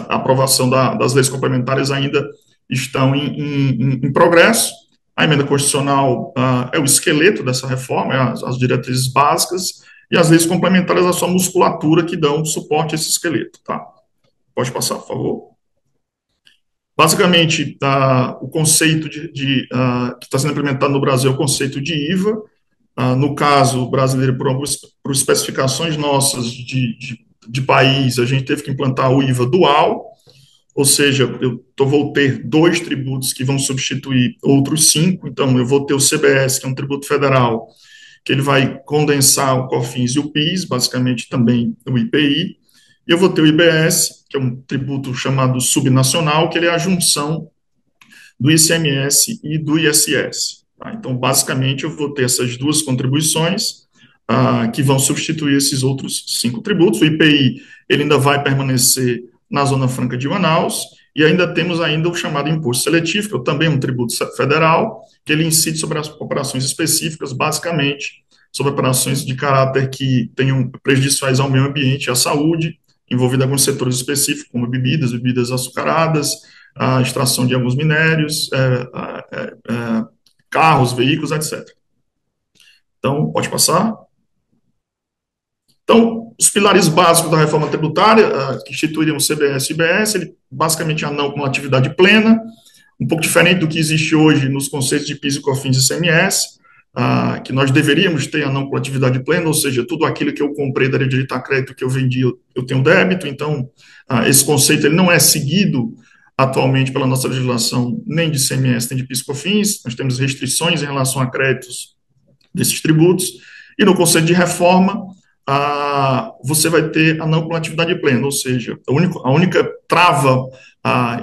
a aprovação das leis complementares ainda estão em progresso. A emenda constitucional é o esqueleto dessa reforma, as diretrizes básicas, e as leis complementares, a sua musculatura que dão suporte a esse esqueleto. Tá? Pode passar, por favor. Basicamente, o conceito que está sendo implementado no Brasil é o conceito de IVA. No caso brasileiro, por especificações nossas de país, a gente teve que implantar o IVA dual, ou seja, vou ter 2 tributos que vão substituir outros 5, então eu vou ter o CBS, que é um tributo federal, que ele vai condensar o COFINS e o PIS, basicamente também o IPI, e eu vou ter o IBS, que é um tributo chamado subnacional, que ele é a junção do ICMS e do ISS. Tá? Então, basicamente, eu vou ter essas 2 contribuições que vão substituir esses outros 5 tributos. O IPI, ele ainda vai permanecer na Zona Franca de Manaus, e ainda temos o chamado imposto seletivo, que é também um tributo federal, que ele incide sobre as operações específicas, basicamente sobre operações de caráter que tenham prejudiciais ao meio ambiente e à saúde, envolvido em alguns setores específicos, como bebidas açucaradas, a extração de alguns minérios, carros, veículos, etc. Então, pode passar. Então, os pilares básicos da reforma tributária, que instituiriam o CBS e o IBS, ele basicamente é a não cumulatividade plena, um pouco diferente do que existe hoje nos conceitos de PIS e COFINS e ICMS, que nós deveríamos ter a não cumulatividade plena, ou seja, tudo aquilo que eu comprei daria direito a crédito, que eu vendi, eu tenho débito. Então, esse conceito ele não é seguido atualmente pela nossa legislação, nem de ICMS, nem de PIS e COFINS. Nós temos restrições em relação a créditos desses tributos, e no conceito de reforma, você vai ter a não cumulatividade plena, ou seja, a única trava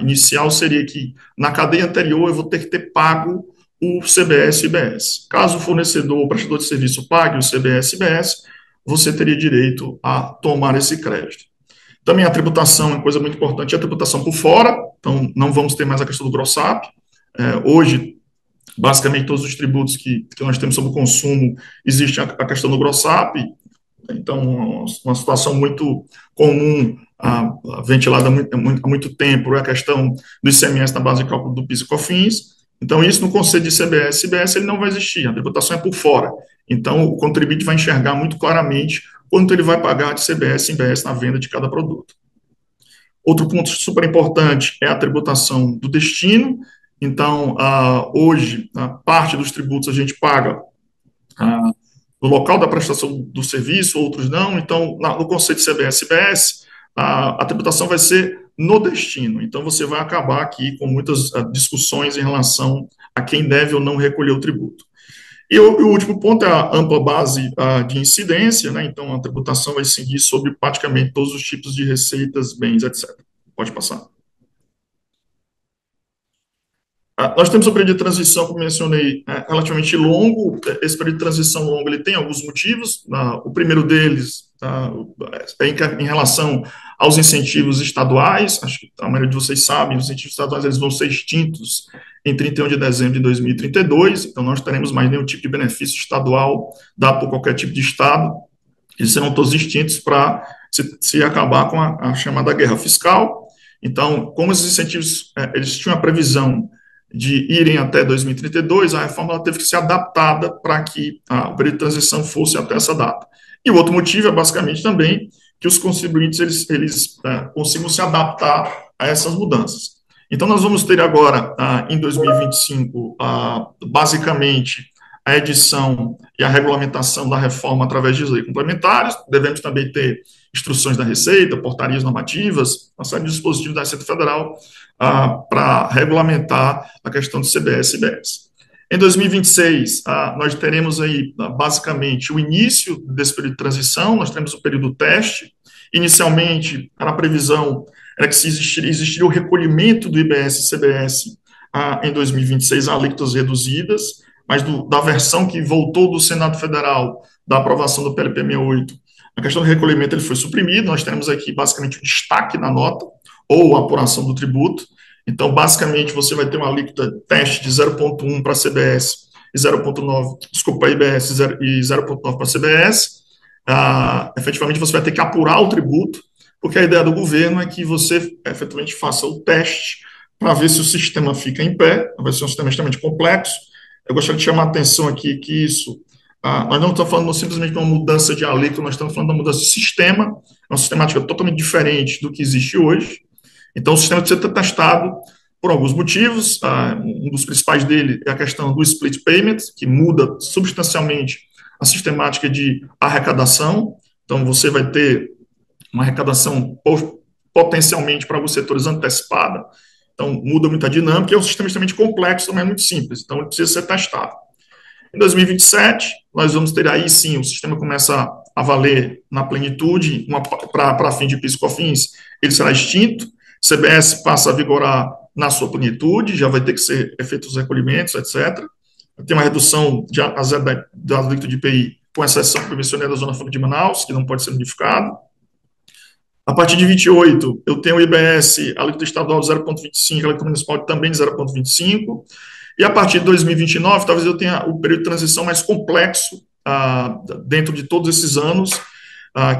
inicial seria que na cadeia anterior eu vou ter que ter pago o CBS e IBS. Caso o fornecedor ou prestador de serviço pague o CBS e IBS, você teria direito a tomar esse crédito. Também a tributação é coisa muito importante, a tributação por fora, então não vamos ter mais a questão do gross-up. Hoje, basicamente, todos os tributos que nós temos sobre o consumo, existe a questão do gross-up. Então, uma situação muito comum, ventilada há muito tempo, é a questão do ICMS na base de cálculo do PIS e COFINS. Então, isso no conceito de CBS e IBS ele não vai existir, a tributação é por fora. Então, o contribuinte vai enxergar muito claramente quanto ele vai pagar de CBS e IBS na venda de cada produto. Outro ponto super importante é a tributação do destino. Então, hoje, a parte dos tributos a gente paga no local da prestação do serviço, outros não. Então, no conceito de CBS e IBS, a tributação vai ser no destino. Então, você vai acabar aqui com muitas discussões em relação a quem deve ou não recolher o tributo. E o último ponto é a ampla base de incidência, né? Então, a tributação vai seguir sobre praticamente todos os tipos de receitas, bens, etc. Pode passar. Nós temos um período de transição, como mencionei, relativamente longo. Esse período de transição longo ele tem alguns motivos. O primeiro deles é em relação aos incentivos estaduais. Acho que a maioria de vocês sabe, os incentivos estaduais eles vão ser extintos em 31 de dezembro de 2032. Então, não teremos mais nenhum tipo de benefício estadual dado por qualquer tipo de estado. Eles serão todos extintos para se acabar com a chamada guerra fiscal. Então, como esses incentivos eles tinham a previsão de irem até 2032, a reforma ela teve que ser adaptada para que o período de transição fosse até essa data. E o outro motivo é basicamente também que os contribuintes eles consigam se adaptar a essas mudanças. Então, nós vamos ter agora, em 2025, basicamente, a edição e a regulamentação da reforma através de leis complementares. Devemos também ter instruções da Receita, portarias normativas, uma série de dispositivos da Receita Federal para regulamentar a questão do CBS e IBS. Em 2026, nós teremos aí, basicamente, o início desse período de transição, nós teremos o período teste. Inicialmente, a previsão era que existiria o recolhimento do IBS e CBS em 2026 a alíquotas reduzidas, mas da versão que voltou do Senado Federal, da aprovação do PLP 68, a questão do recolhimento ele foi suprimido. Nós temos aqui, basicamente, o destaque na nota, ou a apuração do tributo. Então, basicamente, você vai ter uma alíquota teste de 0,1 para a CBS e 0,9, desculpa, IBS e 0,9 para a CBS. Efetivamente, você vai ter que apurar o tributo, porque a ideia do governo é que você, efetivamente, faça o teste para ver se o sistema fica em pé. Vai ser um sistema extremamente complexo. Eu gostaria de chamar a atenção aqui que isso, nós não estamos falando simplesmente de uma mudança de alíquota, nós estamos falando de uma mudança de sistema, uma sistemática totalmente diferente do que existe hoje. Então, o sistema precisa ser testado por alguns motivos. Um dos principais dele é a questão do split payment, que muda substancialmente a sistemática de arrecadação. Então, você vai ter uma arrecadação potencialmente para alguns setores antecipada. Então, muda muito a dinâmica, e é um sistema extremamente complexo, não é muito simples. Então, ele precisa ser testado. Em 2027, nós vamos ter aí, sim, o sistema começa a valer na plenitude, para fim de PIS e COFINS, ele será extinto. CBS passa a vigorar na sua plenitude, já vai ter que ser feitos os recolhimentos, etc. Tem uma redução da alíquota de IPI, com exceção que eu mencionei da Zona Franca de Manaus, que não pode ser modificado. A partir de 28, eu tenho o IBS, a alíquota estadual de 0,25, a alíquota municipal também de 0,25. E a partir de 2029, talvez eu tenha o período de transição mais complexo dentro de todos esses anos,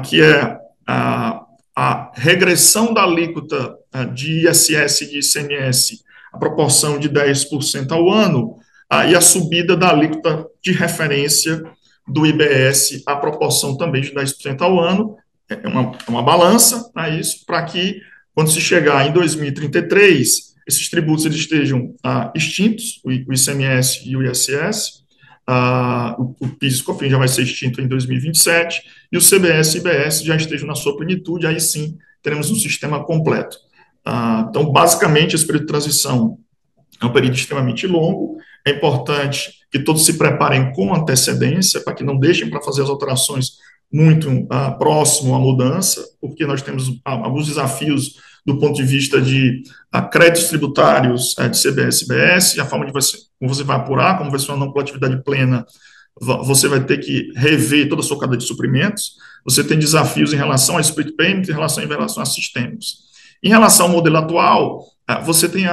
que é a regressão da alíquota de ISS e de ICMS, a proporção de 10% ao ano, e a subida da alíquota de referência do IBS, a proporção também de 10% ao ano. É uma balança isso, para que, quando se chegar em 2033, esses tributos eles estejam extintos, o ICMS e o ISS, o PIS e COFINS já vai ser extinto em 2027, e o CBS e IBS já estejam na sua plenitude, aí sim teremos um sistema completo. Então, basicamente, esse período de transição é um período extremamente longo. É importante que todos se preparem com antecedência, para que não deixem para fazer as alterações muito próximo à mudança, porque nós temos alguns desafios do ponto de vista de créditos tributários de CBS e IBS, a forma como você vai apurar, como vai ser uma não coletividade plena, você vai ter que rever toda a sua cadeia de suprimentos. Você tem desafios em relação a split payment, em relação a sistemas. Em relação ao modelo atual, você tem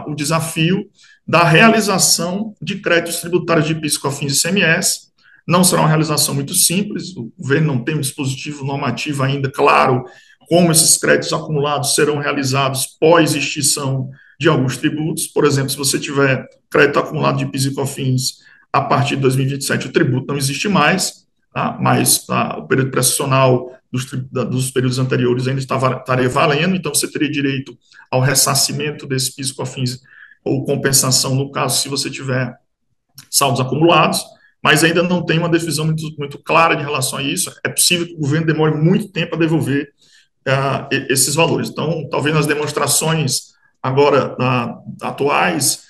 o desafio da realização de créditos tributários de PIS, COFINS e ICMS. Não será uma realização muito simples, o governo não tem um dispositivo normativo ainda claro como esses créditos acumulados serão realizados pós-extinção de alguns tributos. Por exemplo, se você tiver crédito acumulado de PIS e COFINS a partir de 2027, o tributo não existe mais, mas o período prescricional dos períodos anteriores ainda estaria valendo, então você teria direito ao ressarcimento desse PIS e COFINS ou compensação, no caso, se você tiver saldos acumulados. mas ainda não tem uma definição muito clara de relação a isso. É possível que o governo demore muito tempo a devolver esses valores. Então, talvez nas demonstrações agora atuais,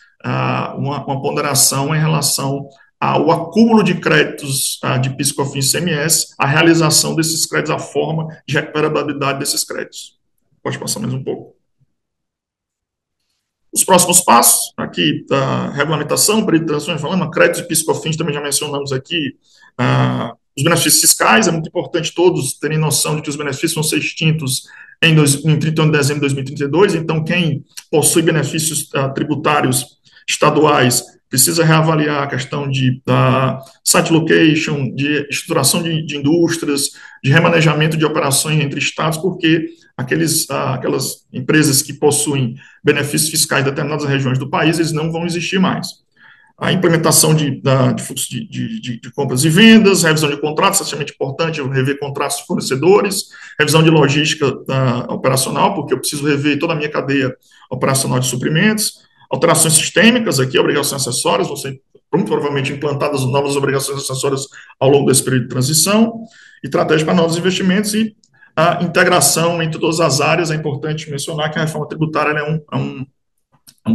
uma ponderação em relação ao acúmulo de créditos de PIS/COFINS e ICMS, a realização desses créditos, a forma de recuperabilidade desses créditos. Pode passar mais um pouco. Os próximos passos, aqui, da regulamentação, período de transição, falando, créditos e PIS/COFINS, também já mencionamos aqui, os benefícios fiscais, é muito importante todos terem noção de que os benefícios vão ser extintos em 31 de dezembro de 2032, então quem possui benefícios tributários estaduais precisa reavaliar a questão de site location, de estruturação de indústrias, de remanejamento de operações entre estados, porque aquelas empresas que possuem benefícios fiscais em determinadas regiões do país, eles não vão existir mais. A implementação de fluxo de compras e vendas, revisão de contratos, é extremamente importante, eu rever contratos de fornecedores, revisão de logística operacional, porque eu preciso rever toda a minha cadeia operacional de suprimentos, alterações sistêmicas, aqui, obrigações acessórias, vão ser muito provavelmente implantadas novas obrigações acessórias ao longo desse período de transição, estratégia para novos investimentos e a integração entre todas as áreas. É importante mencionar que a reforma tributária é um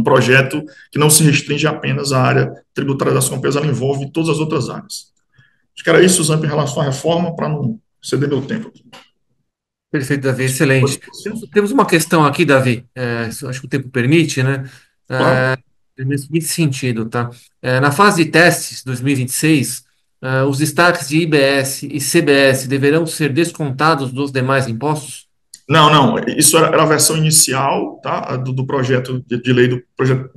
projeto que não se restringe apenas à área tributária das compras, ela envolve todas as outras áreas. Acho que era isso, Zamp, em relação à reforma, para não ceder meu tempo aqui.
Perfeito, Davi, excelente. Temos uma questão aqui, Davi, acho que o tempo permite, né?
Claro.
Nesse seguinte sentido, tá? Na fase de testes 2026, os destaques de IBS e CBS deverão ser descontados dos demais impostos?
Não, isso era a versão inicial, tá, do projeto de lei do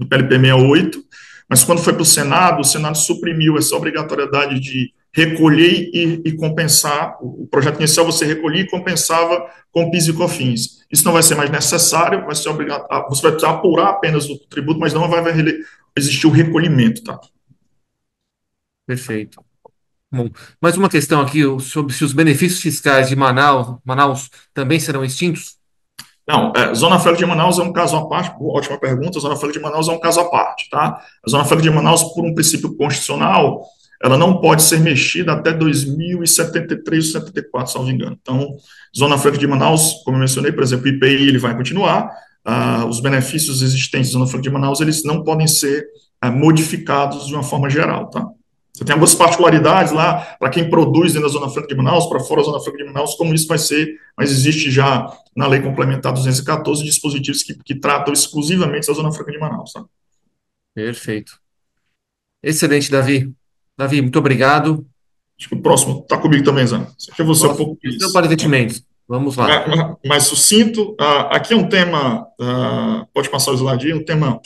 PLP 68, mas quando foi para o Senado suprimiu essa obrigatoriedade de recolher e compensar. O projeto inicial você recolhia e compensava com PIS e COFINS. Isso não vai ser mais necessário, vai ser obrigatório, você vai precisar apurar apenas o tributo, mas não vai existir o recolhimento, tá?
Perfeito. Bom, mais uma questão aqui sobre se os benefícios fiscais de Manaus também serão extintos?
Não, Zona Franca de Manaus é um caso à parte, ótima pergunta, a Zona Franca de Manaus é um caso à parte, tá? A Zona Franca de Manaus, por um princípio constitucional, ela não pode ser mexida até 2073 ou 74, se não me engano. Então, Zona Franca de Manaus, como eu mencionei, por exemplo, o IPI, ele vai continuar, os benefícios existentes da Zona Franca de Manaus, eles não podem ser modificados de uma forma geral, tá? Você tem algumas particularidades lá, para quem produz dentro da Zona Franca de Manaus, para fora da Zona Franca de Manaus, como isso vai ser, mas existe já na Lei Complementar 214 dispositivos que tratam exclusivamente da Zona Franca de Manaus. Tá?
Perfeito. Excelente, Davi. Davi, muito obrigado.
Acho que o próximo está comigo também, Zé. Isso aqui eu vou ser um pouco
para investimentos. Vamos lá.
mais sucinto. Aqui é um tema, pode passar o slide aí, um tema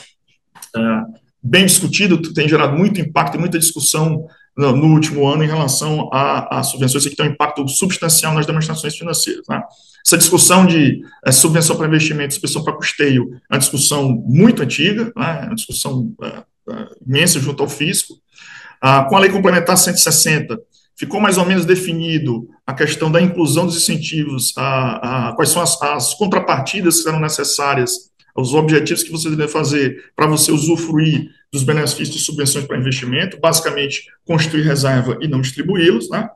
bem discutido, tem gerado muito impacto e muita discussão no último ano em relação a subvenções que têm um impacto substancial nas demonstrações financeiras. Né? Essa discussão de subvenção para investimento, subvenção para custeio, é uma discussão muito antiga, né? É uma discussão imensa junto ao fisco. Com a Lei Complementar 160, ficou mais ou menos definido a questão da inclusão dos incentivos, quais são as contrapartidas que serão necessárias, os objetivos que você deve fazer para você usufruir dos benefícios de subvenções para investimento, basicamente constituir reserva e não distribuí-los. Né?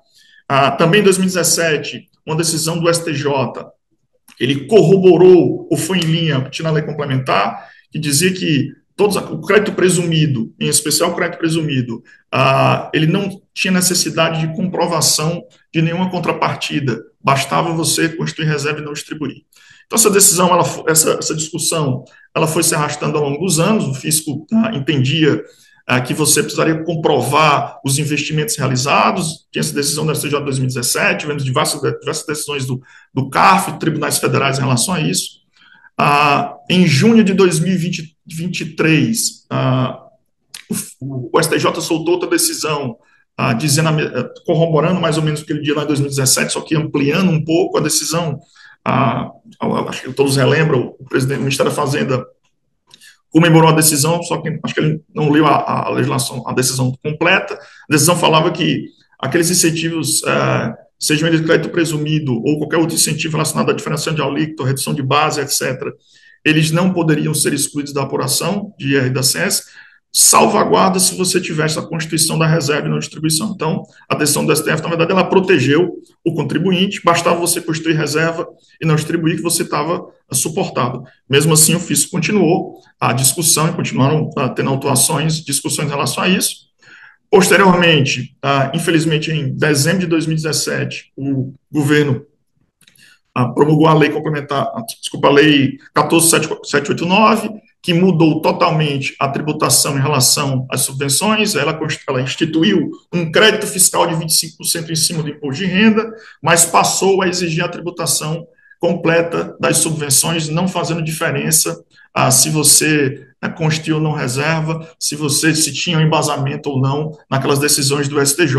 Também em 2017, uma decisão do STJ, ele corroborou ou foi em linha, tinha na lei complementar, que dizia que o crédito presumido, em especial o crédito presumido, ele não tinha necessidade de comprovação de nenhuma contrapartida, bastava você constituir reserva e não distribuir. Então, essa decisão, essa discussão, ela foi se arrastando ao longo dos anos, o fisco entendia que você precisaria comprovar os investimentos realizados, tinha essa decisão da STJ de 2017, tivemos diversas decisões do CARF, tribunais federais em relação a isso. Em junho de 2023, o STJ soltou outra decisão, corroborando mais ou menos o que ele disse lá em 2017, só que ampliando um pouco a decisão. Acho que todos relembram, o presidente do Ministério da Fazenda comemorou a decisão, só que acho que ele não leu a legislação, a decisão completa. A decisão falava que aqueles incentivos, sejam eles crédito presumido ou qualquer outro incentivo relacionado à diferenciação de alíquota, redução de base, etc., eles não poderiam ser excluídos da apuração de IR da SES, salvaguarda se você tivesse a constituição da reserva e não distribuição. Então, a decisão do STF, na verdade, ela protegeu o contribuinte, bastava você constituir reserva e não distribuir, que você estava suportado. Mesmo assim, o FIS continuou a discussão e continuaram tendo autuações, discussões em relação a isso. Posteriormente, infelizmente, em dezembro de 2017, o governo promulgou a lei complementar, desculpa, a lei 14.789, que mudou totalmente a tributação em relação às subvenções. Ela instituiu um crédito fiscal de 25% em cima do imposto de renda, mas passou a exigir a tributação completa das subvenções, não fazendo diferença se você constituiu ou não reserva, se tinha um embasamento ou não naquelas decisões do STJ.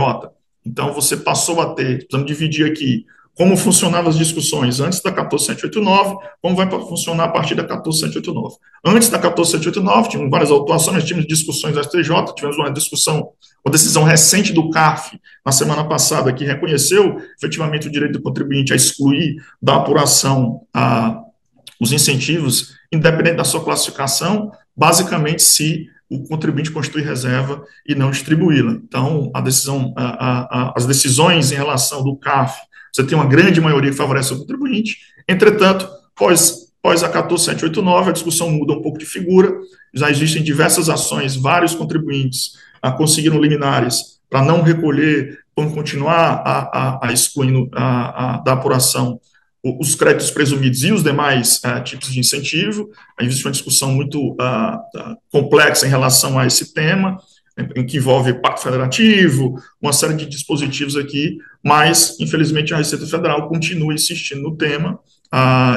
Então, você passou a ter, precisamos dividir aqui, como funcionavam as discussões antes da 14.789, como vai funcionar a partir da 14.789. Antes da 14.789, tínhamos várias autuações, nós tínhamos discussões da STJ, tivemos uma decisão recente do CARF, na semana passada, que reconheceu efetivamente o direito do contribuinte a excluir da apuração os incentivos, independente da sua classificação, basicamente se o contribuinte constitui reserva e não distribuí-la. Então, as decisões em relação do CARF, você tem uma grande maioria que favorece o contribuinte. Entretanto, após a 14.789, a discussão muda um pouco de figura, já existem diversas ações, vários contribuintes conseguiram liminares para não recolher, vão continuar excluindo da apuração os créditos presumidos e os demais tipos de incentivo. Existe uma discussão muito complexa em relação a esse tema, em que envolve pacto federativo, uma série de dispositivos aqui, mas, infelizmente, a Receita Federal continua insistindo no tema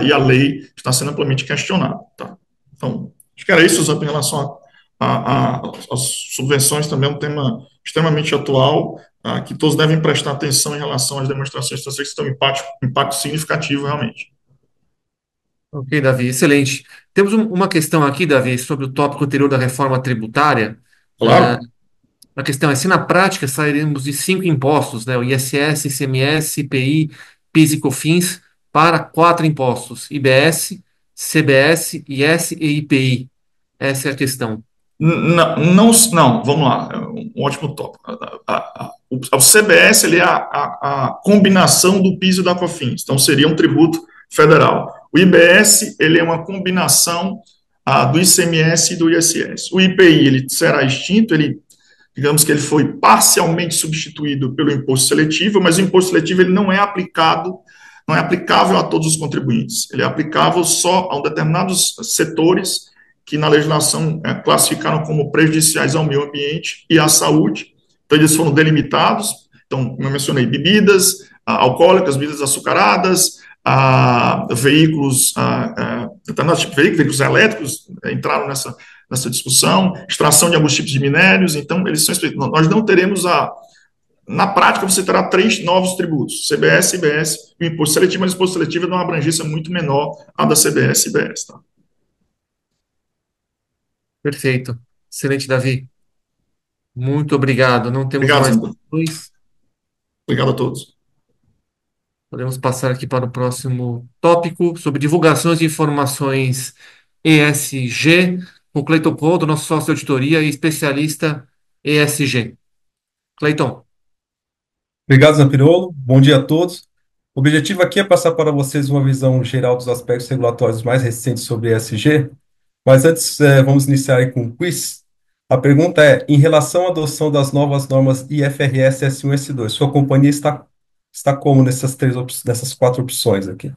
e a lei está sendo amplamente questionada. Tá? Então, acho que era isso, em relação às subvenções, também é um tema extremamente atual, que todos devem prestar atenção em relação às demonstrações que estão impacto significativo, realmente.
Ok, Davi, excelente. Temos uma questão aqui, Davi, sobre o tópico anterior da reforma tributária.
Claro.
A questão é se na prática sairemos de 5 impostos, né, o ISS, ICMS, IPI, PIS e COFINS, para 4 impostos, IBS, CBS, IS e IPI. Essa é a questão.
Não, vamos lá, um ótimo tópico. O CBS ele é a combinação do PIS e da COFINS, então seria um tributo federal. O IBS ele é uma combinação do ICMS e do ISS. O IPI ele será extinto, digamos que ele foi parcialmente substituído pelo imposto seletivo, mas o imposto seletivo ele não é aplicável a todos os contribuintes, ele é aplicável só a determinados setores que na legislação classificaram como prejudiciais ao meio ambiente e à saúde. Então, eles foram delimitados. Então, como eu mencionei, bebidas alcoólicas, bebidas açucaradas, veículos, determinados tipos de veículos elétricos entraram nessa discussão, extração de alguns tipos de minérios. Então, eles são nós não teremos na prática, você terá 3 novos tributos, CBS, IBS e o imposto seletivo, mas o imposto seletivo é de uma abrangência muito menor à da CBS e IBS, tá?
Perfeito. Excelente, Davi. Muito obrigado. Não temos
Obrigado,
mais
senador.
questões.
Obrigado a todos.
Podemos passar aqui para o próximo tópico sobre divulgações de informações ESG, com o Cleiton Couto, nosso sócio de auditoria e especialista ESG. Cleiton.
Obrigado, Zampirolo. Bom dia a todos. O objetivo aqui é passar para vocês uma visão geral dos aspectos regulatórios mais recentes sobre ESG, mas antes vamos iniciar aí com um quiz. A pergunta é, em relação à adoção das novas normas IFRS S1 e S2, sua companhia está como nessas 4 opções aqui?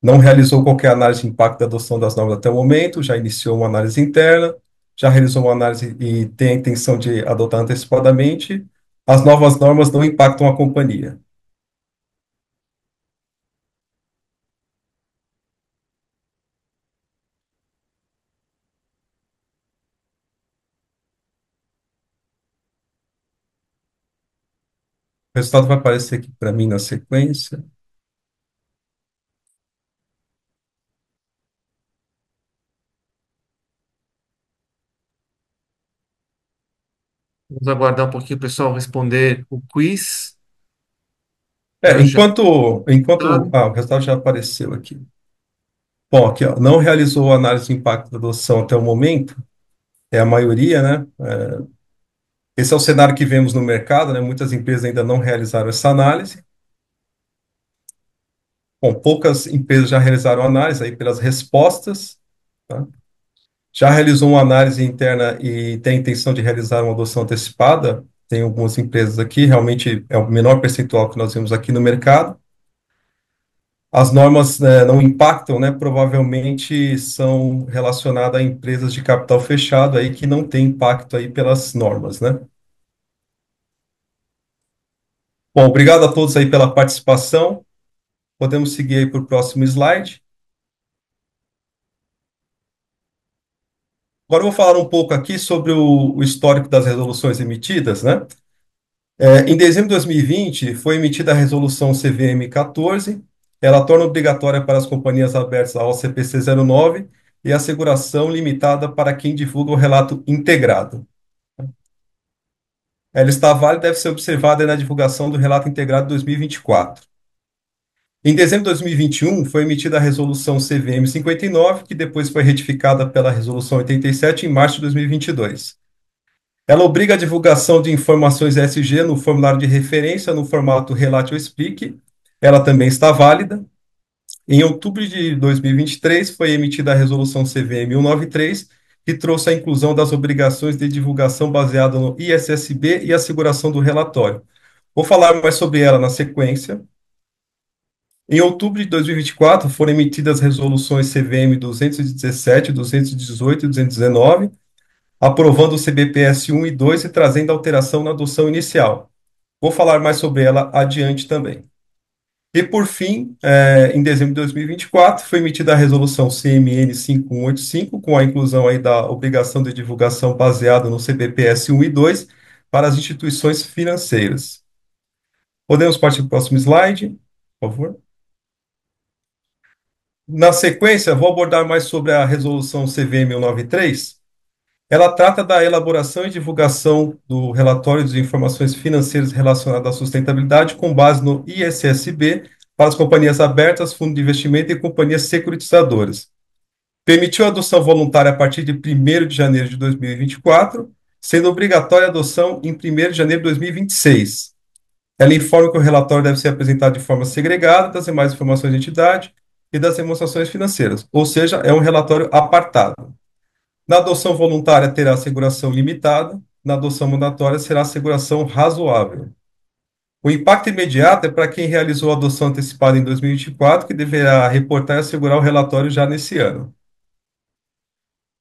Não realizou qualquer análise de impacto da adoção das normas até o momento, já iniciou uma análise interna, já realizou uma análise e tem a intenção de adotar antecipadamente. As novas normas não impactam a companhia. O resultado vai aparecer aqui para mim na sequência.
Vamos aguardar um pouquinho o pessoal responder o quiz.
Enquanto o resultado já apareceu aqui. Bom, aqui, ó, não realizou análise de impacto da adoção até o momento. é a maioria, né? Esse é o cenário que vemos no mercado, né? Muitas empresas ainda não realizaram essa análise. Bom, poucas empresas já realizaram análise aí pelas respostas, tá? Já realizou uma análise interna e tem a intenção de realizar uma adoção antecipada. Tem algumas empresas aqui, realmente é o menor percentual que nós vemos aqui no mercado. As normas, não impactam, né? Provavelmente são relacionadas a empresas de capital fechado aí que não tem impacto aí pelas normas, né? Bom, obrigado a todos aí pela participação. Podemos seguir aí para o próximo slide. Agora eu vou falar um pouco aqui sobre o histórico das resoluções emitidas, né? Em dezembro de 2020, foi emitida a resolução CVM 14. Ela torna obrigatória para as companhias abertas a OCPC 09 e a asseguração limitada para quem divulga o relato integrado. Ela está válida e deve ser observada na divulgação do relato integrado de 2024. Em dezembro de 2021, foi emitida a resolução CVM 59, que depois foi retificada pela resolução 87 em março de 2022. Ela obriga a divulgação de informações ESG no formulário de referência no formato Relate ou Explique. Ela também está válida. Em outubro de 2023, foi emitida a resolução CVM 193, que trouxe a inclusão das obrigações de divulgação baseada no ISSB e a asseguração do relatório. Vou falar mais sobre ela na sequência. Em outubro de 2024, foram emitidas resoluções CVM 217, 218 e 219, aprovando o CBPS 1 e 2 e trazendo alteração na adoção inicial. Vou falar mais sobre ela adiante também. E, por fim, em dezembro de 2024, foi emitida a resolução CMN 5185, com a inclusão aí da obrigação de divulgação baseada no CBPS 1 e 2 para as instituições financeiras. Podemos partir para o próximo slide, por favor. Na sequência, vou abordar mais sobre a resolução CVM 193. Ela trata da elaboração e divulgação do relatório de informações financeiras relacionadas à sustentabilidade com base no ISSB para as companhias abertas, fundos de investimento e companhias securitizadoras. Permitiu a adoção voluntária a partir de 1º de janeiro de 2024, sendo obrigatória a adoção em 1º de janeiro de 2026. Ela informa que o relatório deve ser apresentado de forma segregada das demais informações de entidade e das demonstrações financeiras, ou seja, é um relatório apartado. Na adoção voluntária terá asseguração limitada, na adoção mandatória será asseguração razoável. O impacto imediato é para quem realizou a adoção antecipada em 2024, que deverá reportar e assegurar o relatório já nesse ano.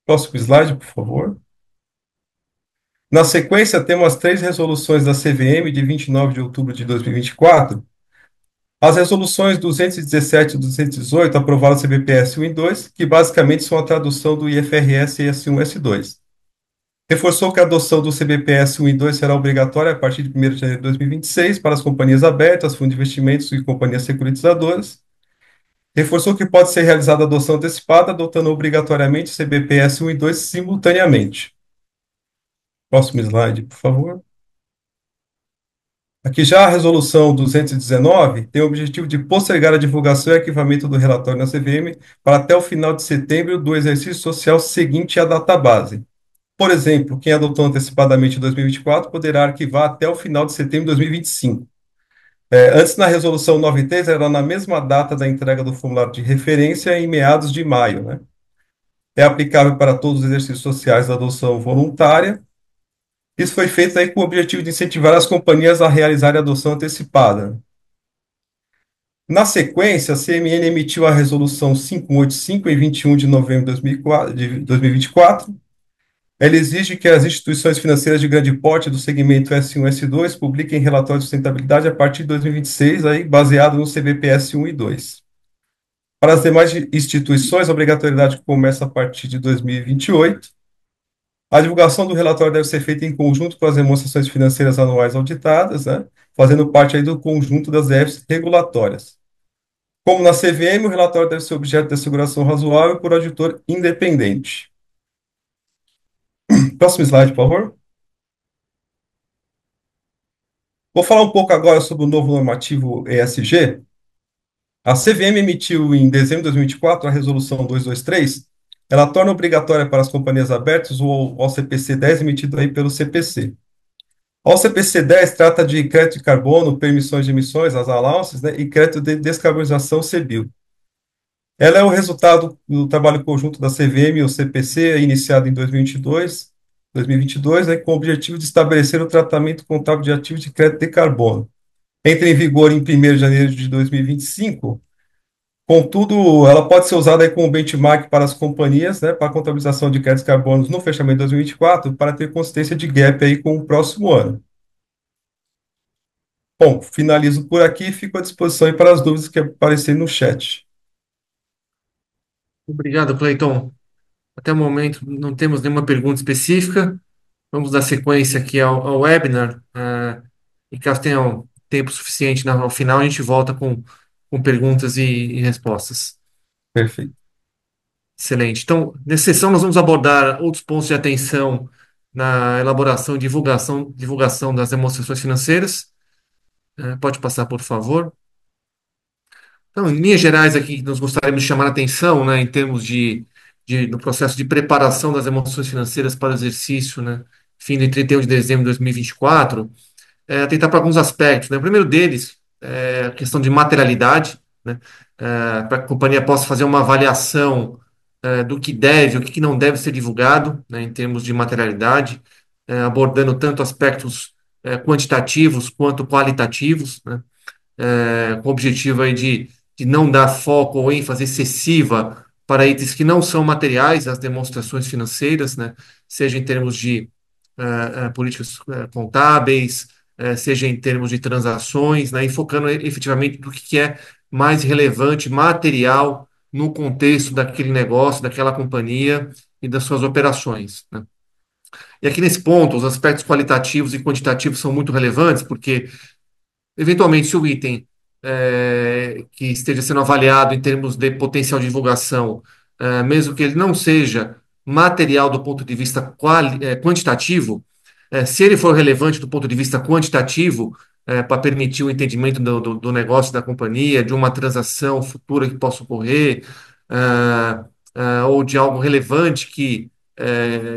Próximo slide, por favor. Na sequência, temos as 3 resoluções da CVM de 29 de outubro de 2024. As resoluções 217 e 218 aprovaram o CBPS 1 e 2, que basicamente são a tradução do IFRS S1 e S2. Reforçou que a adoção do CBPS 1 e 2 será obrigatória a partir de 1º de janeiro de 2026 para as companhias abertas, fundos de investimentos e companhias securitizadoras. Reforçou que pode ser realizada a adoção antecipada, adotando obrigatoriamente o CBPS 1 e 2 simultaneamente. Próximo slide, por favor. Aqui já a resolução 219 tem o objetivo de postergar a divulgação e arquivamento do relatório na CVM para até o final de setembro do exercício social seguinte à database. Por exemplo, quem adotou antecipadamente em 2024 poderá arquivar até o final de setembro de 2025. Antes, na resolução 93, era na mesma data da entrega do formulário de referência, em meados de maio, né? É aplicável para todos os exercícios sociais da adoção voluntária. Isso foi feito aí com o objetivo de incentivar as companhias a realizarem a adoção antecipada. Na sequência, a CMN emitiu a resolução 5185 em 21 de novembro de 2024. Ela exige que as instituições financeiras de grande porte do segmento S1 e S2 publiquem relatório de sustentabilidade a partir de 2026, aí, baseado no CBPS 1 e 2. Para as demais instituições, a obrigatoriedade começa a partir de 2028. A divulgação do relatório deve ser feita em conjunto com as demonstrações financeiras anuais auditadas, né, fazendo parte aí do conjunto das DFs regulatórias. Como na CVM, o relatório deve ser objeto de asseguração razoável por auditor independente. Próximo slide, por favor. Vou falar um pouco agora sobre o novo normativo ESG. A CVM emitiu em dezembro de 2024 a resolução 223, Ela torna obrigatória para as companhias abertas o OCPC 10 emitido aí pelo CPC. O CPC 10 trata de crédito de carbono, permissões de emissões, as allowances, né, e crédito de descarbonização CBIO. Ela é o resultado do trabalho conjunto da CVM e o CPC, iniciado em 2022, né, com o objetivo de estabelecer o tratamento contábil de ativos de crédito de carbono. Entra em vigor em 1º de janeiro de 2025. Contudo, ela pode ser usada aí como benchmark para as companhias, né, para a contabilização de créditos de carbono no fechamento de 2024, para ter consistência de gap aí com o próximo ano. Bom, finalizo por aqui e fico à disposição aí para as dúvidas que aparecerem no chat.
Obrigado, Cleiton. Até o momento não temos nenhuma pergunta específica. Vamos dar sequência aqui ao webinar. E caso tenha um tempo suficiente ao final, a gente volta com perguntas e respostas.
Perfeito.
Excelente. Então, nessa sessão, nós vamos abordar outros pontos de atenção na elaboração e divulgação das demonstrações financeiras. Pode passar, por favor. Então, em linhas gerais, aqui, nós gostaríamos de chamar a atenção, né, em termos do processo de preparação das demonstrações financeiras para o exercício, né, fim de 31 de dezembro de 2024, atentar para alguns aspectos, né. O primeiro deles é a questão de materialidade, né, para que a companhia possa fazer uma avaliação do que deve, o que não deve ser divulgado, né, em termos de materialidade, abordando tanto aspectos quantitativos quanto qualitativos, né, com o objetivo aí de não dar foco ou ênfase excessiva para itens que não são materiais, as demonstrações financeiras, né, seja em termos de políticas contábeis, seja em termos de transações, né, e focando efetivamente no que é mais relevante, material, no contexto daquele negócio, daquela companhia e das suas operações, né. E aqui nesse ponto, os aspectos qualitativos e quantitativos são muito relevantes, porque eventualmente, se o item que esteja sendo avaliado em termos de potencial de divulgação, mesmo que ele não seja material do ponto de vista quantitativo, se ele for relevante do ponto de vista quantitativo, para permitir o entendimento do negócio da companhia, de uma transação futura que possa ocorrer, ou de algo relevante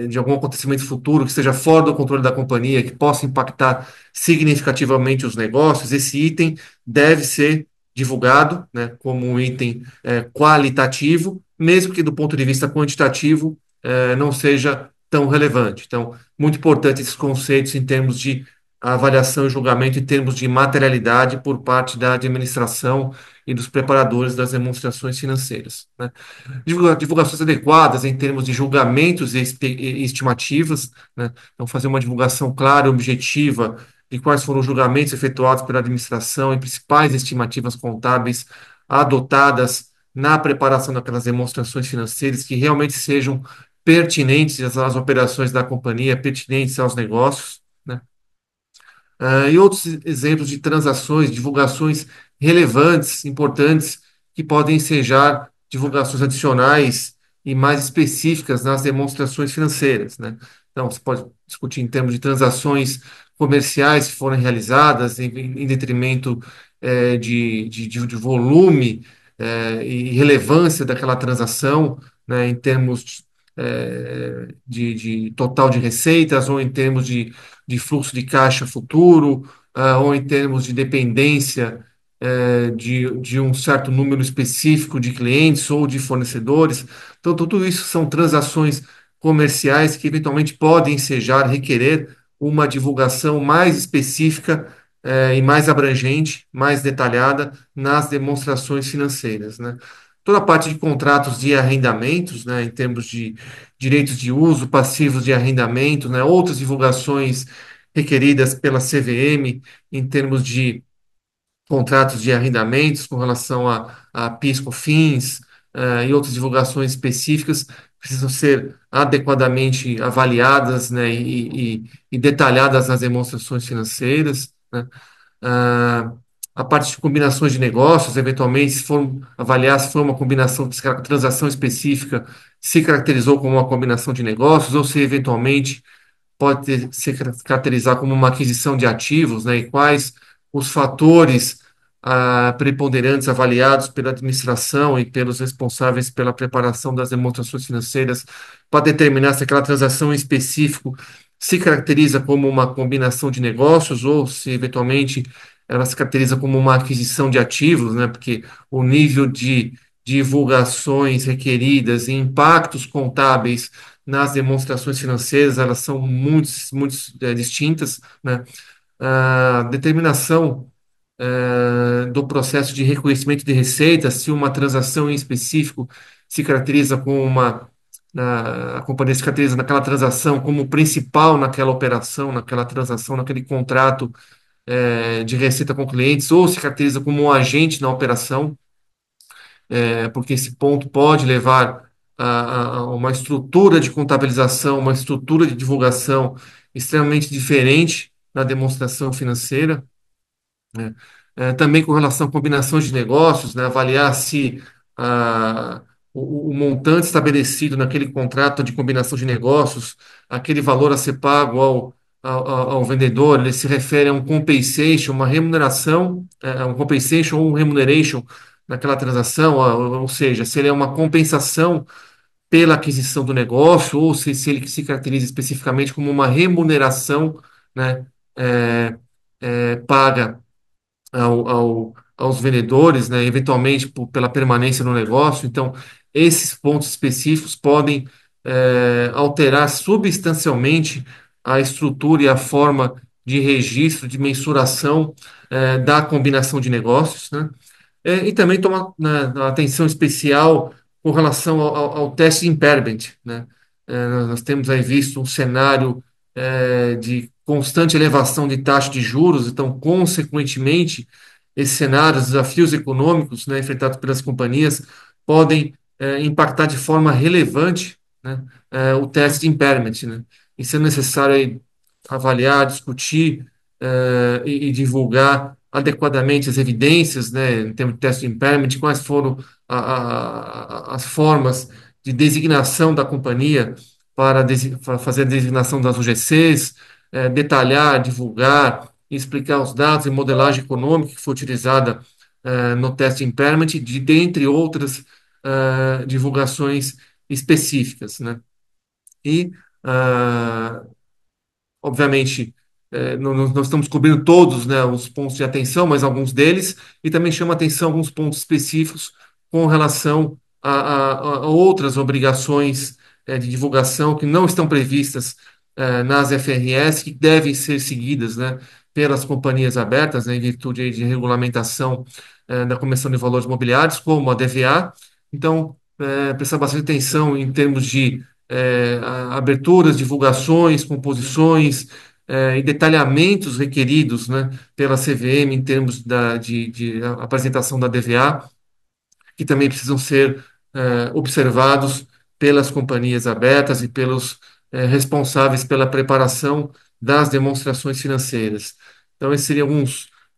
de algum acontecimento futuro que esteja fora do controle da companhia, que possa impactar significativamente os negócios, esse item deve ser divulgado, né, como um item qualitativo, mesmo que do ponto de vista quantitativo não seja tão relevante. Então, muito importante esses conceitos em termos de avaliação e julgamento, em termos de materialidade por parte da administração e dos preparadores das demonstrações financeiras, né. Divulgações adequadas em termos de julgamentos e estimativas, né? Então, fazer uma divulgação clara e objetiva de quais foram os julgamentos efetuados pela administração e principais estimativas contábeis adotadas na preparação daquelas demonstrações financeiras que realmente sejam pertinentes às operações da companhia, pertinentes aos negócios, né? E outros exemplos de transações, divulgações relevantes, importantes, que podem ensejar divulgações adicionais e mais específicas nas demonstrações financeiras, né? Então, você pode discutir em termos de transações comerciais que foram realizadas em detrimento de volume e relevância daquela transação, né, em termos de total de receitas ou em termos de fluxo de caixa futuro, ou em termos de dependência de um certo número específico de clientes ou de fornecedores. Então, tudo isso são transações comerciais que eventualmente podem ensejar, requerer uma divulgação mais específica e mais abrangente, mais detalhada nas demonstrações financeiras, né? Toda a parte de contratos de arrendamentos, né, em termos de direitos de uso, passivos de arrendamento, né, outras divulgações requeridas pela CVM em termos de contratos de arrendamentos com relação a PIS, COFINS, e outras divulgações específicas precisam ser adequadamente avaliadas, né, e detalhadas nas demonstrações financeiras, né. Ah, a parte de combinações de negócios, eventualmente, se for avaliar se foi uma combinação, se a transação específica se caracterizou como uma combinação de negócios, ou se eventualmente se caracterizar como uma aquisição de ativos, né, e quais os fatores preponderantes avaliados pela administração e pelos responsáveis pela preparação das demonstrações financeiras para determinar se aquela transação em específico se caracteriza como uma combinação de negócios ou se eventualmente ela se caracteriza como uma aquisição de ativos, né? Porque o nível de divulgações requeridas e impactos contábeis nas demonstrações financeiras, elas são muito distintas, né? A determinação do processo de reconhecimento de receitas, se uma transação em específico se caracteriza como a companhia se caracteriza naquela transação como principal naquela operação, naquela transação, naquele contrato de receita com clientes, ou se caracteriza como um agente na operação, porque esse ponto pode levar a uma estrutura de contabilização, uma estrutura de divulgação extremamente diferente na demonstração financeira, né? Também com relação à combinação de negócios, né? Avaliar se ah, o montante estabelecido naquele contrato de combinação de negócios, aquele valor a ser pago ao vendedor, ele se refere a um compensation, uma remuneração, um compensation ou um remuneration naquela transação, ou seja, se ele é uma compensação pela aquisição do negócio, ou se ele se caracteriza especificamente como uma remuneração, né? eh, paga aos vendedores, né, eventualmente pela permanência no negócio. Então, esses pontos específicos podem alterar substancialmente a estrutura e a forma de registro, de mensuração da combinação de negócios, né? E também tomar, né, atenção especial com relação ao teste de impairment, né? Nós temos aí visto um cenário de constante elevação de taxa de juros, então, consequentemente, esse cenário, os desafios econômicos, né, enfrentados pelas companhias podem impactar de forma relevante, né, o teste de impairment, né? E sendo necessário aí avaliar, discutir e divulgar adequadamente as evidências, né, em termos de teste de impairment, quais foram as formas de designação da companhia para fazer a designação das UGCs, detalhar, divulgar, explicar os dados e modelagem econômica que foi utilizada no teste de impairment, dentre outras divulgações específicas, né? E ah, obviamente, nós estamos cobrindo todos, né, os pontos de atenção, mas alguns deles, e também chama atenção alguns pontos específicos com relação a outras obrigações de divulgação que não estão previstas nas FRS, que devem ser seguidas, né, pelas companhias abertas, né, em virtude aí de regulamentação da Comissão de Valores Mobiliários, como a DVA. Então, prestar bastante atenção em termos de aberturas, divulgações, composições e detalhamentos requeridos, né, pela CVM em termos de apresentação da DVA, que também precisam ser observados pelas companhias abertas e pelos responsáveis pela preparação das demonstrações financeiras. Então, esses seriam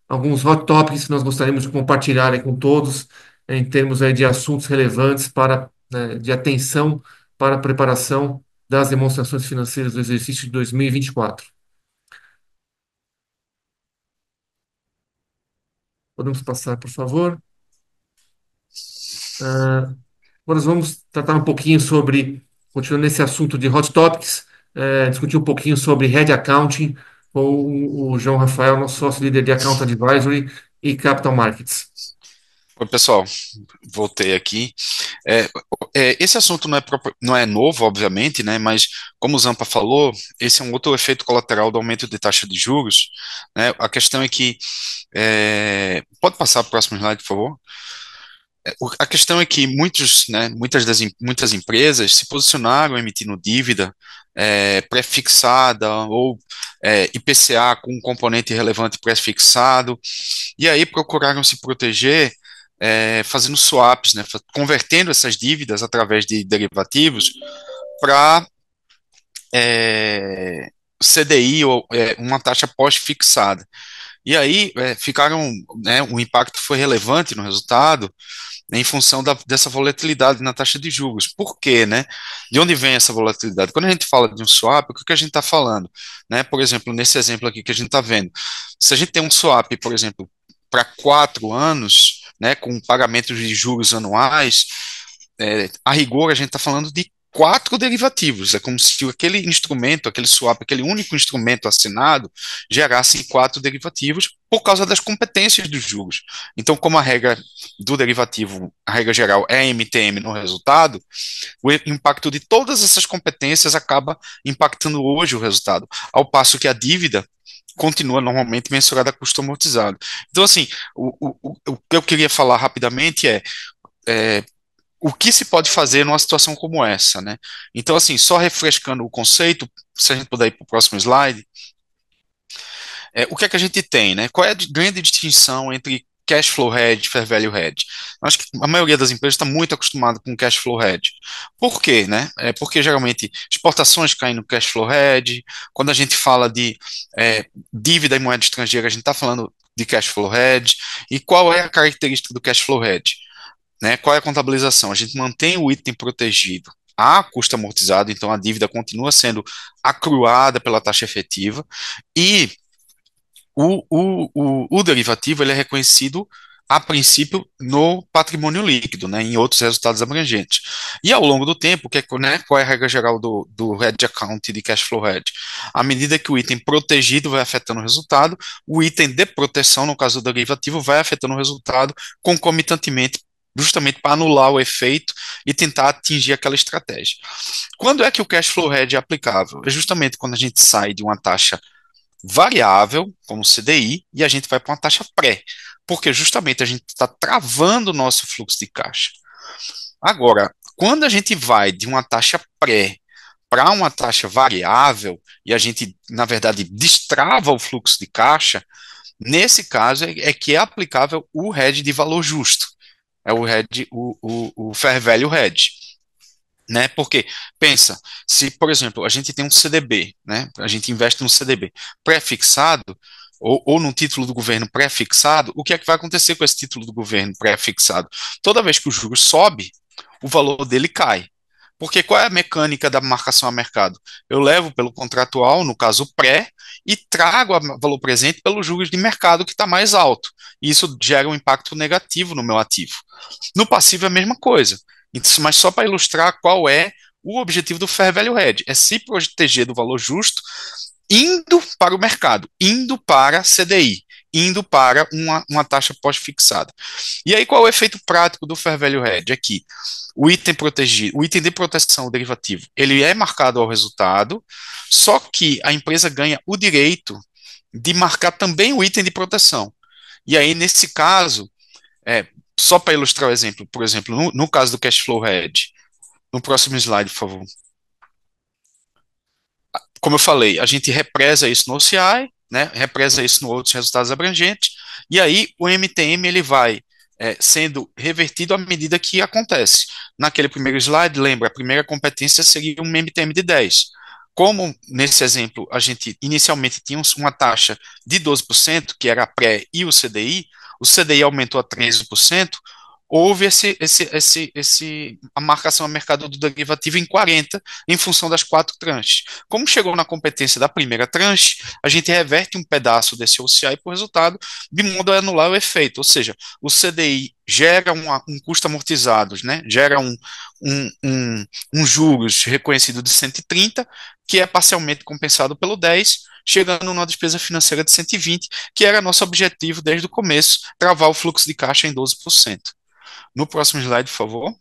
alguns hot topics que nós gostaríamos de compartilhar aí com todos, em termos aí de assuntos relevantes de atenção para a preparação das demonstrações financeiras do exercício de 2024. Podemos passar, por favor? Agora nós vamos tratar um pouquinho continuando nesse assunto de hot topics, discutir um pouquinho sobre Head Accounting com o João Rafael, nosso sócio líder de Account Advisory e Capital Markets.
Oi, pessoal, voltei aqui. Esse assunto não é novo, obviamente, né, mas como o Zampa falou, esse é um outro efeito colateral do aumento de taxa de juros, né. A questão é que, pode passar para o próximo slide, por favor? A questão é que muitas empresas se posicionaram emitindo dívida pré-fixada ou IPCA com um componente relevante pré-fixado, e aí procuraram se proteger fazendo swaps, né, convertendo essas dívidas através de derivativos para CDI ou uma taxa pós-fixada. E aí o impacto foi relevante no resultado, né, em função dessa volatilidade na taxa de juros. Por quê, né? De onde vem essa volatilidade? Quando a gente fala de um swap, o que a gente está falando? Né? Por exemplo, nesse exemplo aqui que a gente está vendo, se a gente tem um swap, por exemplo, para 4 anos, né, com pagamentos de juros anuais, a rigor a gente está falando de 4 derivativos. É como se aquele instrumento, aquele swap, aquele único instrumento assinado, gerasse 4 derivativos por causa das competências dos juros. Então, como a regra do derivativo, a regra geral é MTM no resultado, o impacto de todas essas competências acaba impactando hoje o resultado, ao passo que a dívida continua normalmente mensurada a custo amortizado. Então, assim, o que eu queria falar rapidamente é o que se pode fazer numa situação como essa, né? Então, assim, só refrescando o conceito, se a gente puder ir para o próximo slide, o que é que a gente tem, né? Qual é a grande distinção entre cash flow hedge e fair value hedge? Acho que a maioria das empresas está muito acostumada com cash flow hedge. Por quê, né? Porque geralmente exportações caem no cash flow hedge, quando a gente fala de dívida em moeda estrangeira, a gente está falando de cash flow hedge. E qual é a característica do cash flow hedge? Né? Qual é a contabilização? A gente mantém o item protegido a custo amortizado, então a dívida continua sendo acruada pela taxa efetiva, e o derivativo ele é reconhecido a princípio no patrimônio líquido, né, em outros resultados abrangentes. E ao longo do tempo, né, qual é a regra geral do hedge account e de cash flow hedge? À medida que o item protegido vai afetando o resultado, o item de proteção, no caso do derivativo, vai afetando o resultado concomitantemente, justamente para anular o efeito e tentar atingir aquela estratégia. Quando é que o cash flow hedge é aplicável? É justamente quando a gente sai de uma taxa variável, como o CDI, e a gente vai para uma taxa pré, porque justamente a gente está travando o nosso fluxo de caixa. Agora, quando a gente vai de uma taxa pré para uma taxa variável, e a gente, na verdade, destrava o fluxo de caixa, nesse caso que é aplicável o hedge de valor justo, é o hedge, o fair value hedge. Né? Porque, pensa, se, por exemplo, a gente tem um CDB, né? A gente investe num CDB pré-fixado, ou num título do governo pré-fixado, o que é que vai acontecer com esse título do governo pré-fixado? Toda vez que o juro sobe, o valor dele cai. Porque qual é a mecânica da marcação a mercado? Eu levo pelo contratual, no caso pré, e trago a valor presente pelos juros de mercado que está mais alto. E isso gera um impacto negativo no meu ativo. No passivo é a mesma coisa. Mas só para ilustrar qual é o objetivo do Fair Value Hedge, é se proteger do valor justo, indo para o mercado, indo para CDI, indo para uma taxa pós-fixada. E aí qual é o efeito prático do Fair Value Hedge? É que o item protegido, o item de proteção, o derivativo, ele é marcado ao resultado, só que a empresa ganha o direito de marcar também o item de proteção. E aí, nesse caso, só para ilustrar o exemplo, por exemplo, no caso do cash flow hedge, no próximo slide, por favor. Como eu falei, a gente represa isso no OCI, né, represa isso no outros resultados abrangentes, e aí o MTM ele vai sendo revertido à medida que acontece. Naquele primeiro slide, lembra, a primeira competência seria um MTM de 10. Como nesse exemplo a gente inicialmente tinha uma taxa de 12%, que era a pré e o CDI aumentou a 13%, houve a marcação a mercado do derivativo em 40, em função das 4 tranches. Como chegou na competência da primeira tranche, a gente reverte um pedaço desse OCI por resultado, de modo a anular o efeito, ou seja, o CDI gera um custo amortizados, né? Gera um juros reconhecido de 130, que é parcialmente compensado pelo 10, chegando numa despesa financeira de 120, que era nosso objetivo desde o começo, travar o fluxo de caixa em 12%. No próximo slide, por favor.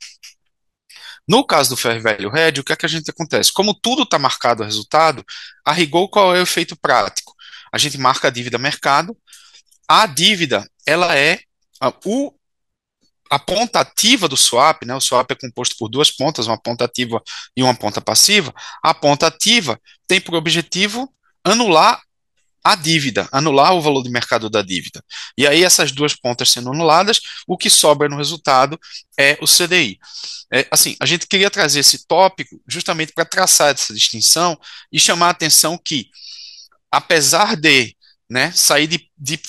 No caso do Fair Value Hedge, o que é que a gente acontece? Como tudo está marcado a resultado, a rigor, qual é o efeito prático? A gente marca a dívida mercado, a dívida, ela é a ponta ativa do swap, né? O swap é composto por 2 pontas, uma ponta ativa e uma ponta passiva. A ponta ativa tem por objetivo anular a dívida, anular o valor de mercado da dívida. E aí, essas 2 pontas sendo anuladas, o que sobra no resultado é o CDI. Assim, a gente queria trazer esse tópico justamente para traçar essa distinção e chamar a atenção que, apesar de, né, sair de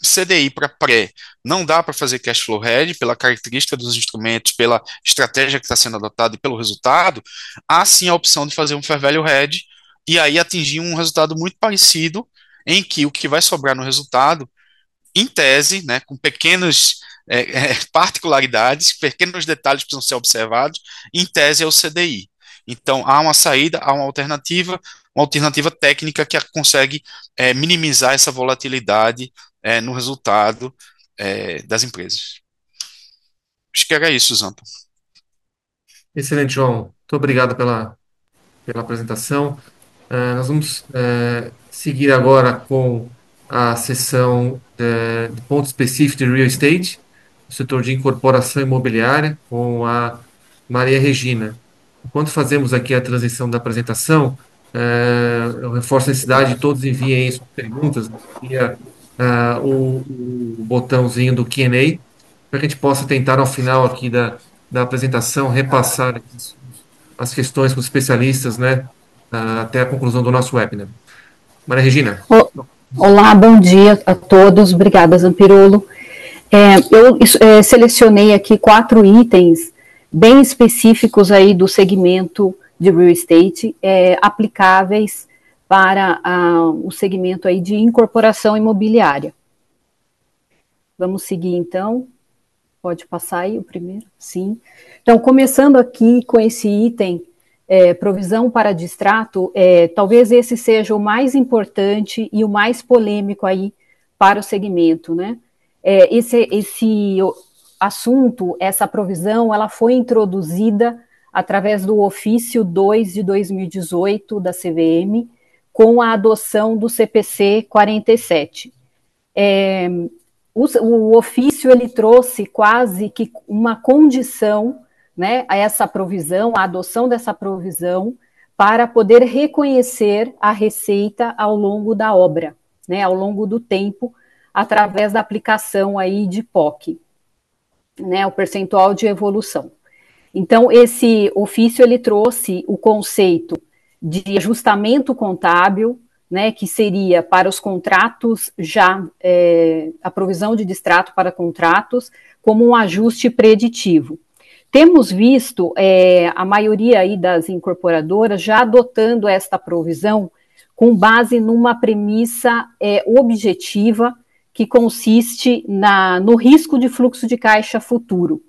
CDI para pré, não dá para fazer cash flow hedge pela característica dos instrumentos, pela estratégia que está sendo adotada e pelo resultado, há sim a opção de fazer um fair value hedge e aí atingir um resultado muito parecido, em que o que vai sobrar no resultado em tese, né, com pequenas particularidades, pequenos detalhes que precisam ser observados, em tese é o CDI. Então, há uma saída, há uma alternativa técnica que consegue minimizar essa volatilidade no resultado das empresas. Acho que era isso, Zampa.
Excelente, João. Muito obrigado pela apresentação. Nós vamos seguir agora com a sessão de pontos específicos de real estate, o setor de incorporação imobiliária, com a Maria Regina. Enquanto fazemos aqui a transição da apresentação, eu reforço a necessidade de todos enviem aí suas perguntas via o botãozinho do Q&A, para que a gente possa tentar, ao final aqui da apresentação, repassar aqui as questões com os especialistas, né, até a conclusão do nosso webinar. Maria Regina.
Olá, bom dia a todos. Obrigada, Zampirolo. Eu selecionei aqui 4 itens bem específicos aí do segmento de real estate, aplicáveis para o segmento aí de incorporação imobiliária. Vamos seguir, então. Pode passar aí o primeiro? Sim. Então, começando aqui com esse item, provisão para distrato, talvez esse seja o mais importante e o mais polêmico aí para o segmento, né? Esse assunto, essa provisão, ela foi introduzida através do ofício 2 de 2018 da CVM, com a adoção do CPC 47. O ofício, ele trouxe quase que uma condição, né, a essa provisão, a adoção dessa provisão, para poder reconhecer a receita ao longo da obra, né, ao longo do tempo, através da aplicação aí de POC, né, o percentual de evolução. Então, esse ofício, ele trouxe o conceito de ajustamento contábil, né, que seria para os contratos já, a provisão de distrato para contratos, como um ajuste preditivo. Temos visto a maioria aí das incorporadoras já adotando esta provisão com base numa premissa objetiva que consiste no risco de fluxo de caixa futuro,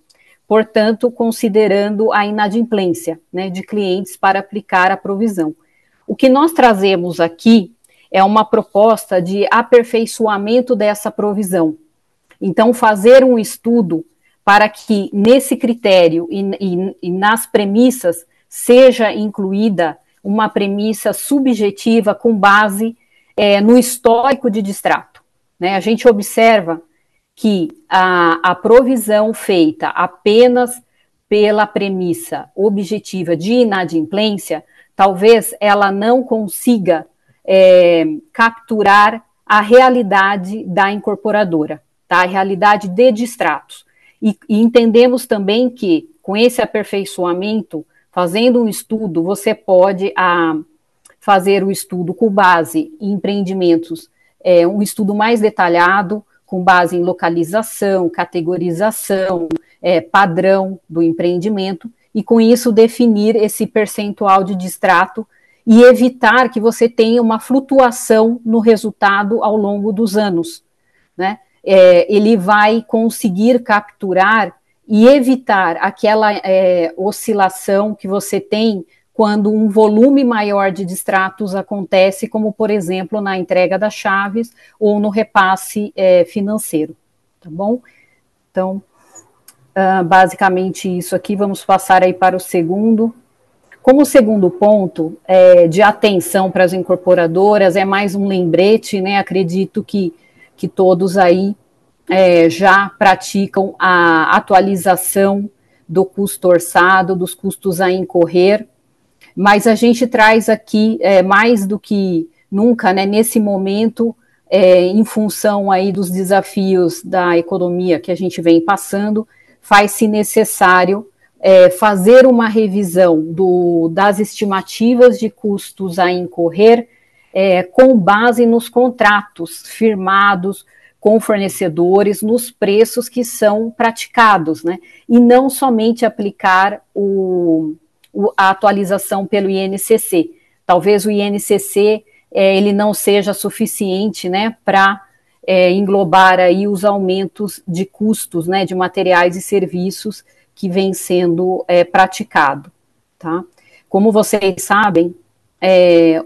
portanto, considerando a inadimplência, né, de clientes para aplicar a provisão. O que nós trazemos aqui é uma proposta de aperfeiçoamento dessa provisão. Então, fazer um estudo para que nesse critério e nas premissas seja incluída uma premissa subjetiva com base no histórico de distrato, né? A gente observa que a provisão feita apenas pela premissa objetiva de inadimplência, talvez ela não consiga capturar a realidade da incorporadora, tá? A realidade de distratos. E entendemos também que, com esse aperfeiçoamento, fazendo um estudo, você pode fazer o estudo com base em empreendimentos, um estudo mais detalhado, com base em localização, categorização, padrão do empreendimento, e com isso definir esse percentual de distrato e evitar que você tenha uma flutuação no resultado ao longo dos anos, né? Ele vai conseguir capturar e evitar aquela oscilação que você tem quando um volume maior de distratos acontece, como, por exemplo, na entrega das chaves ou no repasse financeiro, tá bom? Então, basicamente isso aqui, vamos passar aí para o segundo. Como segundo ponto de atenção para as incorporadoras, é mais um lembrete, né? Acredito que todos aí já praticam a atualização do custo orçado, dos custos a incorrer, mas a gente traz aqui, mais do que nunca, né, nesse momento, em função aí dos desafios da economia que a gente vem passando, faz-se necessário fazer uma revisão das estimativas de custos a incorrer com base nos contratos firmados com fornecedores, nos preços que são praticados, né? E não somente aplicar a atualização pelo INCC. Talvez o INCC ele não seja suficiente, né, para englobar aí os aumentos de custos, né, de materiais e serviços que vem sendo praticado, tá? Como vocês sabem,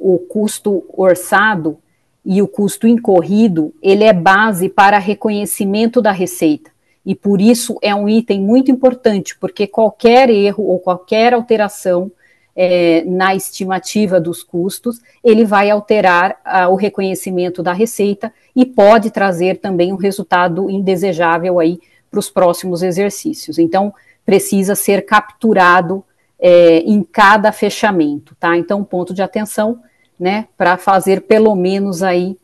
o custo orçado e o custo incorrido, ele é base para reconhecimento da receita, e por isso é um item muito importante, porque qualquer erro ou qualquer alteração na estimativa dos custos, ele vai alterar o reconhecimento da receita e pode trazer também um resultado indesejável aí para os próximos exercícios. Então, precisa ser capturado em cada fechamento, tá? Então, ponto de atenção, né, para fazer pelo menos aí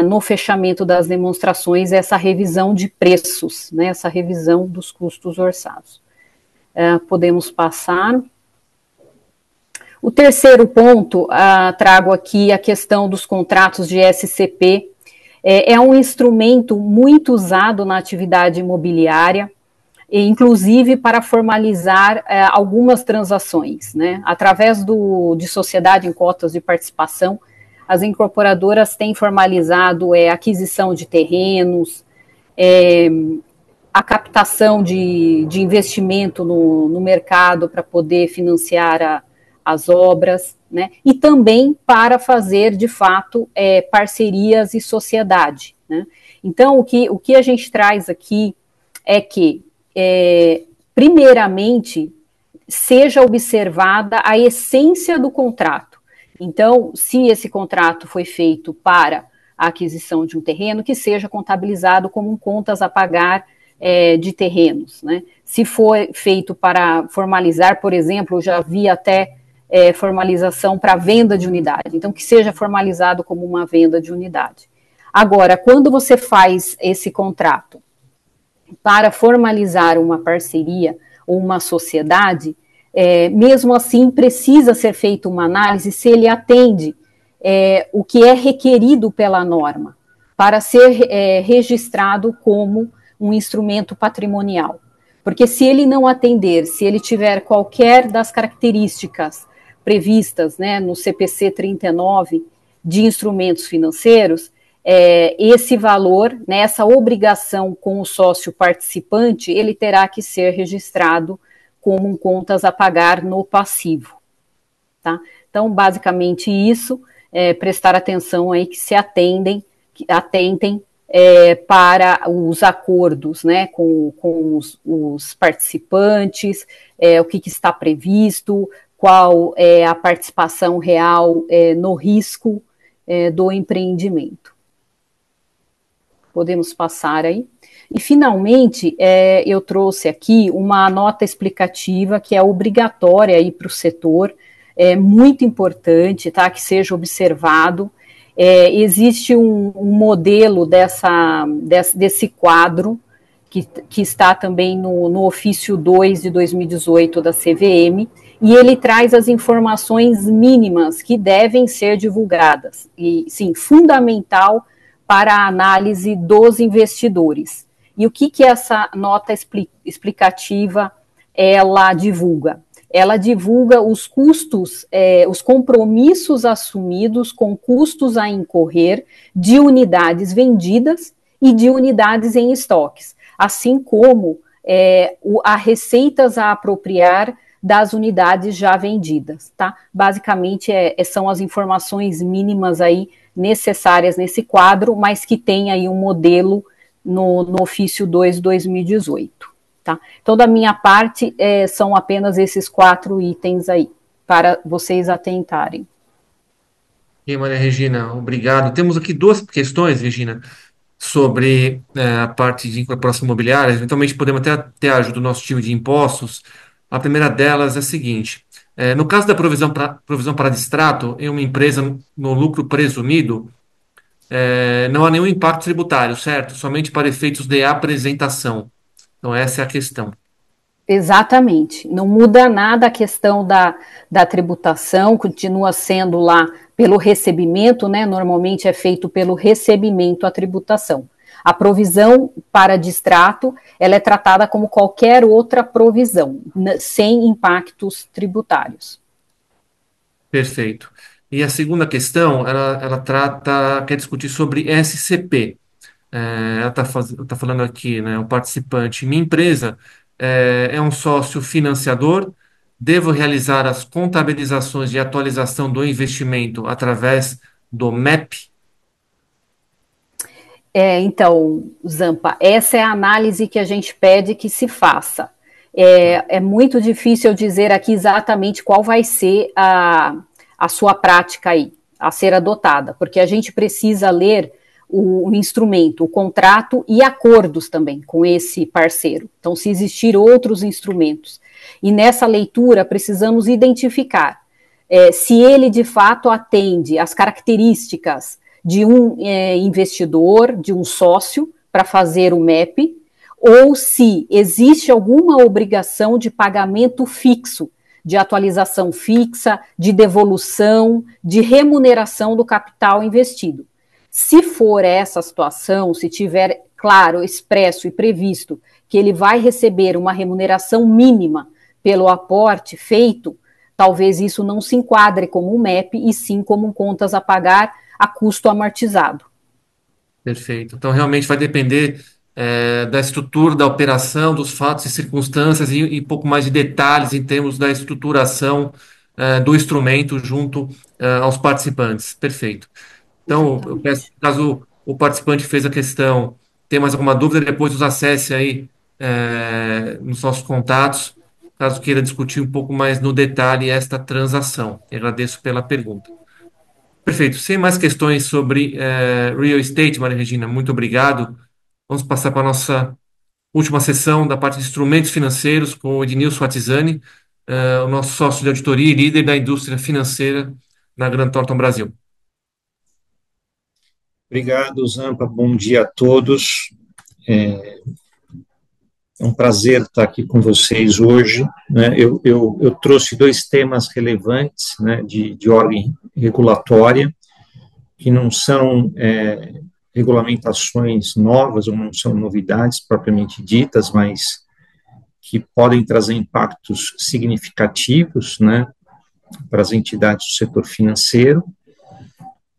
no fechamento das demonstrações essa revisão de preços, né, essa revisão dos custos orçados. Podemos passar. O terceiro ponto, trago aqui a questão dos contratos de SCP. É um instrumento muito usado na atividade imobiliária, inclusive para formalizar algumas transações, né? Através de sociedade em cotas de participação, as incorporadoras têm formalizado aquisição de terrenos, a captação de investimento no mercado para poder financiar as obras, né? E também para fazer, de fato, parcerias e sociedade, né? Então, o que a gente traz aqui é que, primeiramente, seja observada a essência do contrato. Então, se esse contrato foi feito para a aquisição de um terreno, que seja contabilizado como contas a pagar de terrenos, né? Se for feito para formalizar, por exemplo, eu já vi até formalização para venda de unidade, então que seja formalizado como uma venda de unidade. Agora, quando você faz esse contrato para formalizar uma parceria ou uma sociedade, mesmo assim precisa ser feita uma análise se ele atende o que é requerido pela norma para ser registrado como um instrumento patrimonial. Porque se ele não atender, se ele tiver qualquer das características previstas, né, no CPC 39 de instrumentos financeiros, esse valor, né, essa obrigação com o sócio participante, ele terá que ser registrado como contas a pagar no passivo, tá? Então, basicamente isso, prestar atenção aí que se atentem para os acordos, né, com os participantes, o que está previsto, qual é a participação real no risco do empreendimento. Podemos passar aí. E, finalmente, eu trouxe aqui uma nota explicativa que é obrigatória aí para o setor, muito importante, tá, que seja observado. Existe um modelo desse quadro, que está também no ofício 2 de 2018 da CVM, e ele traz as informações mínimas que devem ser divulgadas, e sim, fundamental para a análise dos investidores. E o que essa nota explicativa ela divulga? Ela divulga os custos, os compromissos assumidos com custos a incorrer de unidades vendidas e de unidades em estoques, assim como as receitas a apropriar das unidades já vendidas, tá? Basicamente, são as informações mínimas aí necessárias nesse quadro, mas que tem aí um modelo no ofício 2 de 2018. Tá? Então, da minha parte, são apenas esses 4 itens aí, para vocês atentarem.
E Maria Regina, obrigado. Temos aqui 2 questões, Regina, sobre a parte de incorporação imobiliária. Eventualmente, podemos até ter a ajuda do nosso time de impostos. A primeira delas é a seguinte: no caso da provisão para distrato, em uma empresa no lucro presumido, não há nenhum impacto tributário, certo? Somente para efeitos de apresentação. Então, essa é a questão.
Exatamente, não muda nada a questão da tributação, continua sendo lá pelo recebimento, né? Normalmente é feito pelo recebimento a tributação. A provisão para distrato, ela é tratada como qualquer outra provisão, sem impactos tributários.
Perfeito. E a segunda questão, ela quer discutir sobre SCP. ela está falando aqui, né, o participante, minha empresa é um sócio financiador, devo realizar as contabilizações de atualização do investimento através do MEP?
Então, Zampa, essa é a análise que a gente pede que se faça. É muito difícil eu dizer aqui exatamente qual vai ser a sua prática aí, a ser adotada, porque a gente precisa ler o instrumento, o contrato e acordos também com esse parceiro. Então, se existir outros instrumentos. E nessa leitura, precisamos identificar se ele de fato atende às características de um investidor, de um sócio, para fazer o MEP, ou se existe alguma obrigação de pagamento fixo, de atualização fixa, de devolução, de remuneração do capital investido. Se for essa situação, se tiver claro, expresso e previsto que ele vai receber uma remuneração mínima pelo aporte feito, talvez isso não se enquadre como um MEP e sim como um contas a pagar a custo amortizado.
Perfeito. Então, realmente vai depender da estrutura da operação, dos fatos e circunstâncias e pouco mais de detalhes em termos da estruturação do instrumento junto aos participantes. Perfeito. Então, eu peço, caso o participante fez a questão, tem mais alguma dúvida, depois nos acesse aí nos nossos contatos, caso queira discutir um pouco mais no detalhe esta transação. Eu agradeço pela pergunta. Perfeito. Sem mais questões sobre real estate, Maria Regina, muito obrigado. Vamos passar para a nossa última sessão da parte de instrumentos financeiros com o Ednilson Atizani, o nosso sócio de auditoria e líder da indústria financeira na Grant Thornton Brasil.
Obrigado, Zampa. Bom dia a todos. É um prazer estar aqui com vocês hoje, né? Eu trouxe dois temas relevantes, né, de ordem regulatória, que não são regulamentações novas ou não são novidades propriamente ditas, mas que podem trazer impactos significativos, né, para as entidades do setor financeiro.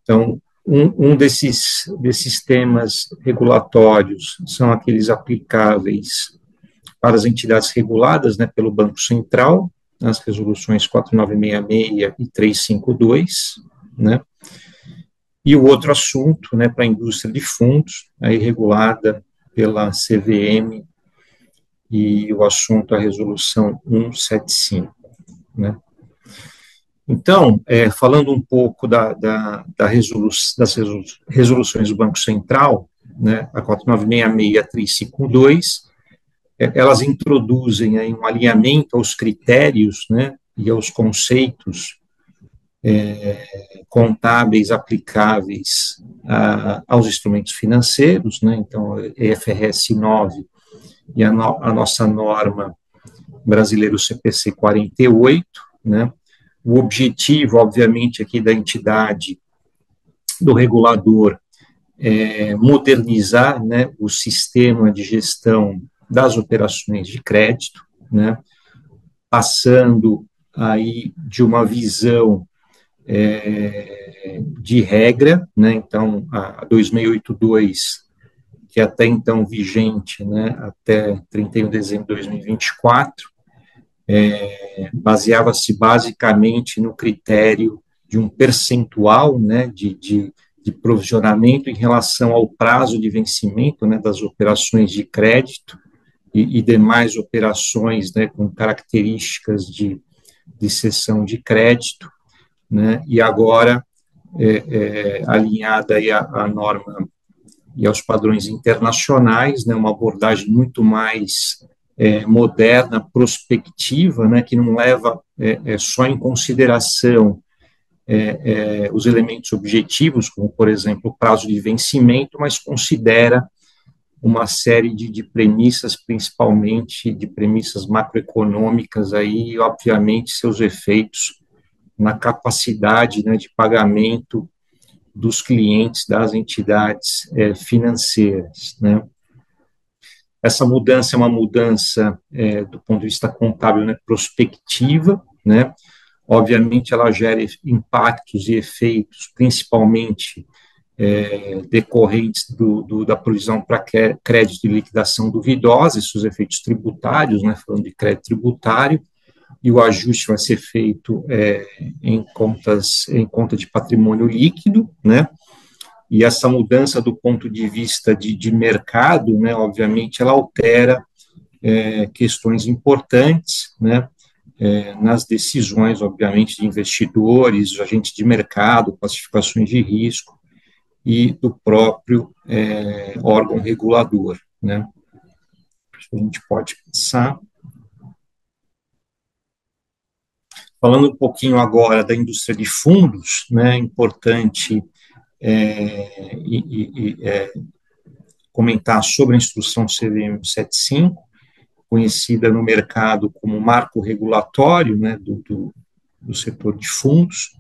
Então, um desses temas regulatórios são aqueles aplicáveis para as entidades reguladas, né, pelo Banco Central, nas resoluções 4966 e 352, né, e o outro assunto, né, para a indústria de fundos, aí regulada pela CVM, e o assunto a resolução 175, né. Então, falando um pouco das resoluções do Banco Central, né, a 4966 e a 352, elas introduzem aí um alinhamento aos critérios, né, e aos conceitos contábeis aplicáveis aos instrumentos financeiros, né, então, IFRS 9 e a nossa norma brasileira, o CPC 48, né. O objetivo, obviamente, aqui da entidade, do regulador, é modernizar, né, o sistema de gestão das operações de crédito, né, passando aí de uma visão de regra, né, então, a 2682, que até então vigente, né, até 31 de dezembro de 2024, baseava-se basicamente no critério de um percentual, né, de provisionamento em relação ao prazo de vencimento, né, das operações de crédito e demais operações, né, com características de cessão de crédito, né, e agora alinhada aí à norma e aos padrões internacionais, né, uma abordagem muito mais moderna, prospectiva, né, que não leva só em consideração os elementos objetivos, como, por exemplo, o prazo de vencimento, mas considera uma série de premissas, principalmente de premissas macroeconômicas, aí, e, obviamente, seus efeitos na capacidade, né, de pagamento dos clientes das entidades financeiras, né. Essa mudança é uma mudança, do ponto de vista contábil, né, prospectiva, né, obviamente ela gera impactos e efeitos, principalmente decorrentes da provisão para crédito de liquidação duvidosa e seus efeitos tributários, né, falando de crédito tributário, e o ajuste vai ser feito em conta de patrimônio líquido, né, e essa mudança do ponto de vista de mercado, né, obviamente, ela altera questões importantes, né, nas decisões, obviamente, de investidores, agentes de mercado, classificações de risco e do próprio órgão regulador, né. A gente pode passar. Falando um pouquinho agora da indústria de fundos, né, é importante comentar sobre a instrução CVM 75, conhecida no mercado como marco regulatório, né, do setor de fundos.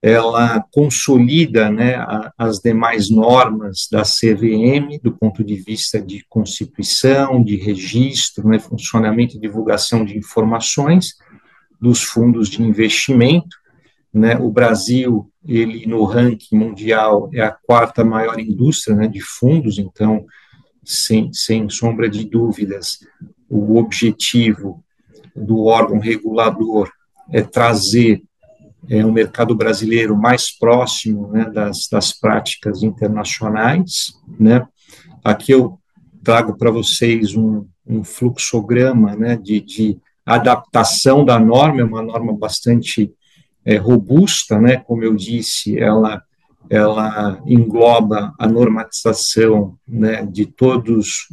Ela consolida, né, as demais normas da CVM do ponto de vista de constituição, de registro, né, funcionamento e divulgação de informações dos fundos de investimento, né. O Brasil, ele no ranking mundial é a quarta maior indústria, né, de fundos, então, sem sombra de dúvidas, o objetivo do órgão regulador é trazer o mercado brasileiro mais próximo, né, das práticas internacionais, né. Aqui eu trago para vocês um fluxograma, né, de adaptação da norma, é uma norma bastante robusta, né, como eu disse, ela engloba a normatização, né, de todos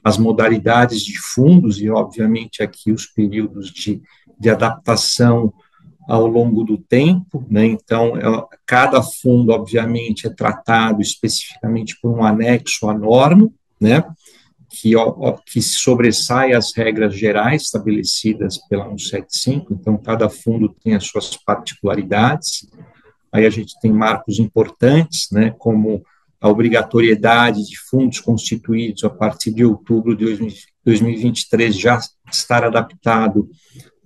as modalidades de fundos e, obviamente, aqui os períodos de adaptação ao longo do tempo, né. Então, cada fundo, obviamente, é tratado especificamente por um anexo à norma, né, que sobressai as regras gerais estabelecidas pela 175, então cada fundo tem as suas particularidades. Aí a gente tem marcos importantes, né, como a obrigatoriedade de fundos constituídos a partir de outubro de 2023 já estar adaptado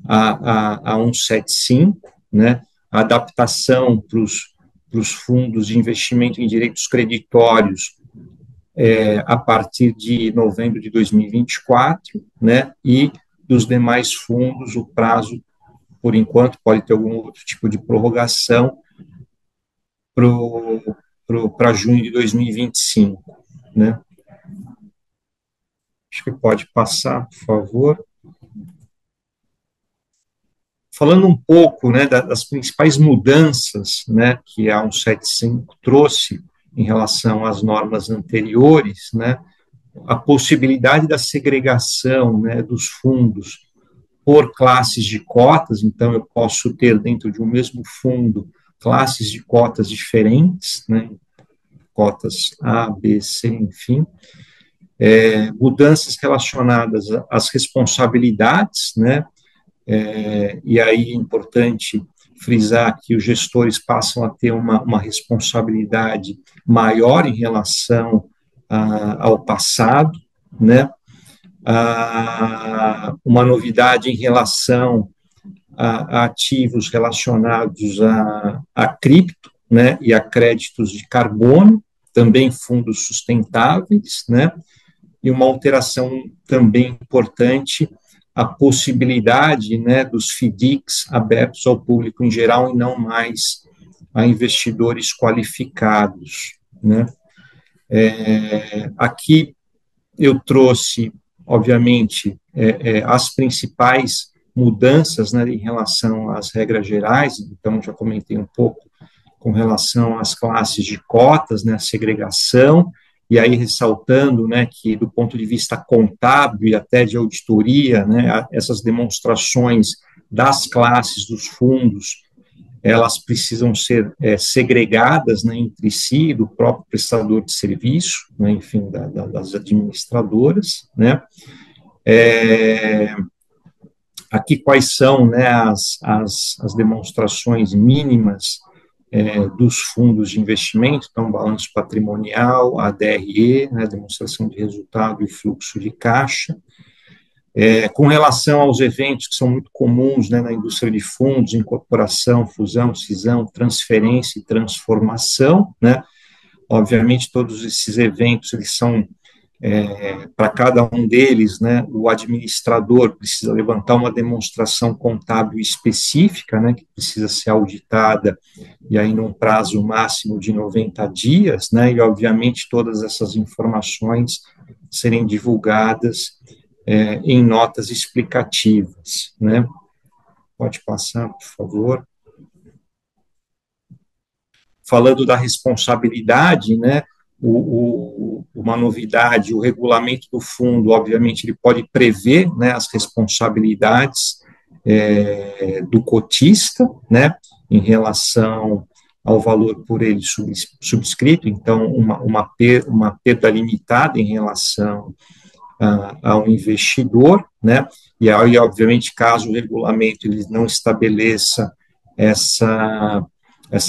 a 175, né, a adaptação para os fundos de investimento em direitos creditórios a partir de novembro de 2024, né, e dos demais fundos, o prazo, por enquanto, pode ter algum outro tipo de prorrogação para junho de 2025, né. Acho que pode passar, por favor. Falando um pouco, né, das principais mudanças, né, que a 175 trouxe em relação às normas anteriores, né, a possibilidade da segregação, né, dos fundos por classes de cotas, então eu posso ter dentro de um mesmo fundo classes de cotas diferentes, né, cotas A, B, C, enfim, mudanças relacionadas às responsabilidades, né, e aí é importante frisar que os gestores passam a ter uma responsabilidade maior em relação ao passado, né, uma novidade em relação a ativos relacionados a cripto, né, e a créditos de carbono, também fundos sustentáveis, né, e uma alteração também importante, a possibilidade, né, dos FDICs abertos ao público em geral e não mais a investidores qualificados, né. Aqui eu trouxe, obviamente, as principais mudanças, né, em relação às regras gerais, então já comentei um pouco com relação às classes de cotas, né, a segregação, e aí ressaltando, né, que do ponto de vista contábil e até de auditoria, né, essas demonstrações das classes dos fundos, elas precisam ser segregadas, né, entre si, do próprio prestador de serviço, né, enfim, das administradoras, né. Aqui quais são, né, as demonstrações mínimas dos fundos de investimento, então balanço patrimonial, a DRE, né, demonstração de resultado e fluxo de caixa. Com relação aos eventos que são muito comuns, né, na indústria de fundos, incorporação, fusão, cisão, transferência e transformação, né, Obviamente, todos esses eventos, eles são, para cada um deles, né, o administrador precisa levantar uma demonstração contábil específica, né, que precisa ser auditada, e aí num prazo máximo de 90 dias, né, e obviamente todas essas informações serem divulgadas em notas explicativas, né. Pode passar, por favor. Falando da responsabilidade, né, uma novidade, o regulamento do fundo, obviamente, ele pode prever, né, as responsabilidades do cotista, né, em relação ao valor por ele subscrito, então, uma perda limitada em relação ao investidor, né, e aí, obviamente, caso o regulamento ele não estabeleça essa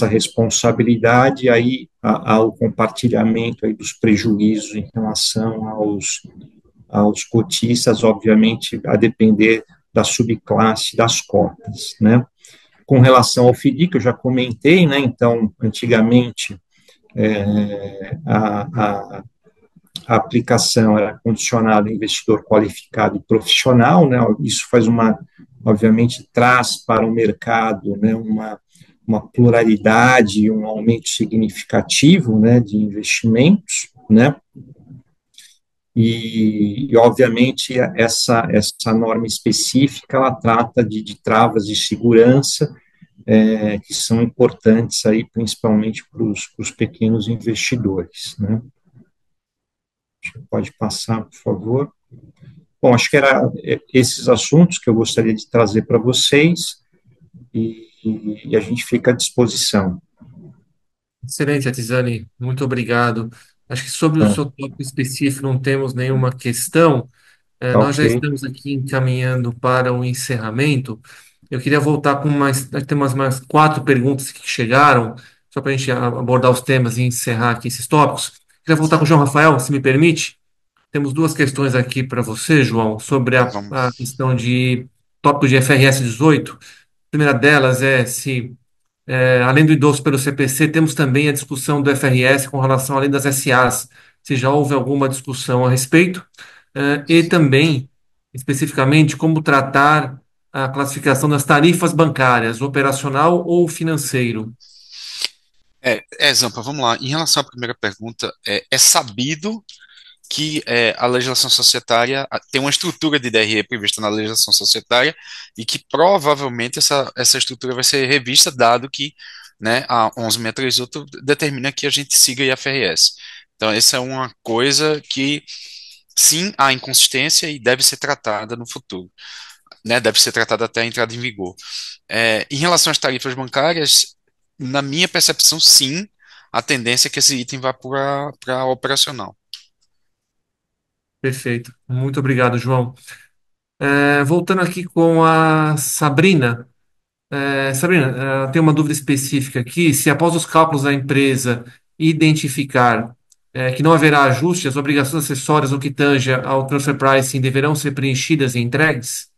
responsabilidade, aí há o compartilhamento aí dos prejuízos em relação aos cotistas, obviamente, a depender da subclasse das cotas, né. Com relação ao FDIC, eu já comentei, né, então, antigamente, a aplicação era condicionada a investidor qualificado e profissional, né, isso obviamente, traz para o mercado, né, uma pluralidade, um aumento significativo, né, de investimentos, né, e obviamente, essa norma específica, ela trata de travas de segurança, que são importantes aí, principalmente para os pequenos investidores, né. Pode passar, por favor. Bom, acho que era esses assuntos que eu gostaria de trazer para vocês, e a gente fica à disposição.
Excelente, Atizani, muito obrigado. Acho que sobre o
Tá,
seu tópico específico não temos nenhuma questão.
tá
Nós já
ok.
estamos aqui encaminhando para o encerramento. Eu queria voltar com temos mais quatro perguntas que chegaram, só para a gente abordar os temas e encerrar aqui esses tópicos. Queria voltar com o João Rafael, se me permite. Temos duas questões aqui para você, João, sobre a
Vamos.
questão de tópico de FRS 18. A primeira delas é se, além do endosso pelo CPC, temos também a discussão do FRS com relação à lei das SAs, se já houve alguma discussão a respeito, e também, especificamente, como tratar a classificação das tarifas bancárias, operacional ou financeiro.
Zampa, vamos lá. Em relação à primeira pergunta, é sabido que a legislação societária tem uma estrutura de DRE prevista na legislação societária e que provavelmente essa estrutura vai ser revista, dado que, né, a 11.638 determina que a gente siga a IFRS. Então, essa é uma coisa que, sim, há inconsistência e deve ser tratada no futuro, né, deve ser tratada até a entrada em vigor. Em relação às tarifas bancárias, na minha percepção, sim, a tendência é que esse item vá para operacional.
Perfeito. Muito obrigado, João. Voltando aqui com a Sabrina. Sabrina, tem uma dúvida específica aqui. Se após os cálculos da empresa identificar que não haverá ajuste, as obrigações acessórias ou que tanja ao transfer pricing deverão ser preenchidas e entregues?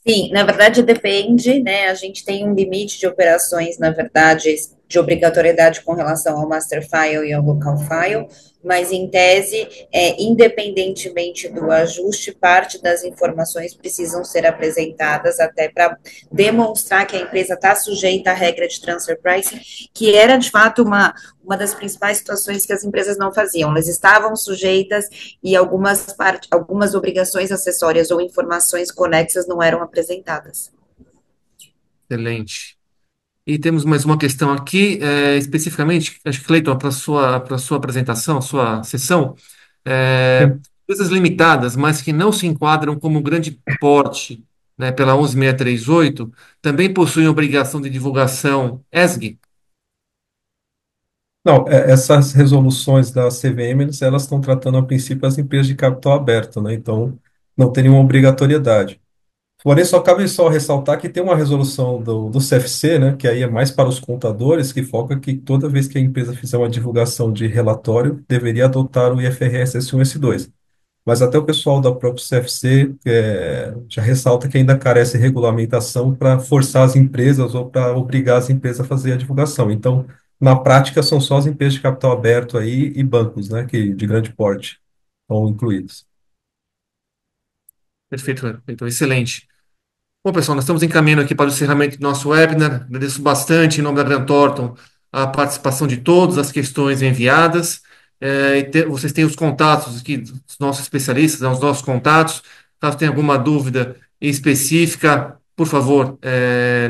Sim, na verdade depende, né? A gente tem um limite de operações, na verdade, de obrigatoriedade com relação ao master file e ao local file, mas em tese, independentemente do ajuste, parte das informações precisam ser apresentadas até para demonstrar que a empresa está sujeita à regra de transfer pricing, que era de fato uma das principais situações que as empresas não faziam. Elas estavam sujeitas e algumas obrigações acessórias ou informações conexas não eram apresentadas.
Excelente. E temos mais uma questão aqui, especificamente, acho que, Cleiton, para sua apresentação, sua sessão, empresas limitadas, mas que não se enquadram como grande porte, né, pela 11.638, também possuem obrigação de divulgação ESG?
Não, essas resoluções da CVM, elas estão tratando a princípio as empresas de capital aberto, né? Então, não tem nenhuma obrigatoriedade. Porém, só cabe só ressaltar que tem uma resolução do CFC, né, que aí é mais para os contadores, que foca que toda vez que a empresa fizer uma divulgação de relatório, deveria adotar o IFRS S1 e S2. Mas até o pessoal da própria CFC já ressalta que ainda carece de regulamentação para forçar as empresas ou para obrigar as empresas a fazer a divulgação. Então, Na prática, são só as empresas de capital aberto aí e bancos, né, que de grande porte estão incluídos.
Perfeito, então, excelente. Bom, pessoal, nós estamos encaminhando aqui para o encerramento do nosso webinar. Agradeço bastante, em nome da Grant Thornton, a participação de todos, as questões enviadas. Vocês têm os contatos aqui dos nossos especialistas, os nossos contatos. Caso tenha alguma dúvida específica, por favor,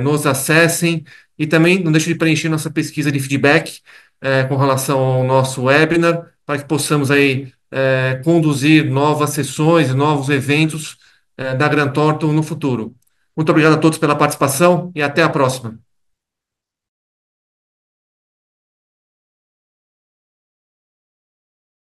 nos acessem. E também não deixe de preencher nossa pesquisa de feedback com relação ao nosso webinar, para que possamos aí conduzir novas sessões, novos eventos da Grant Thornton no futuro. Muito obrigado a todos pela participação e até a próxima.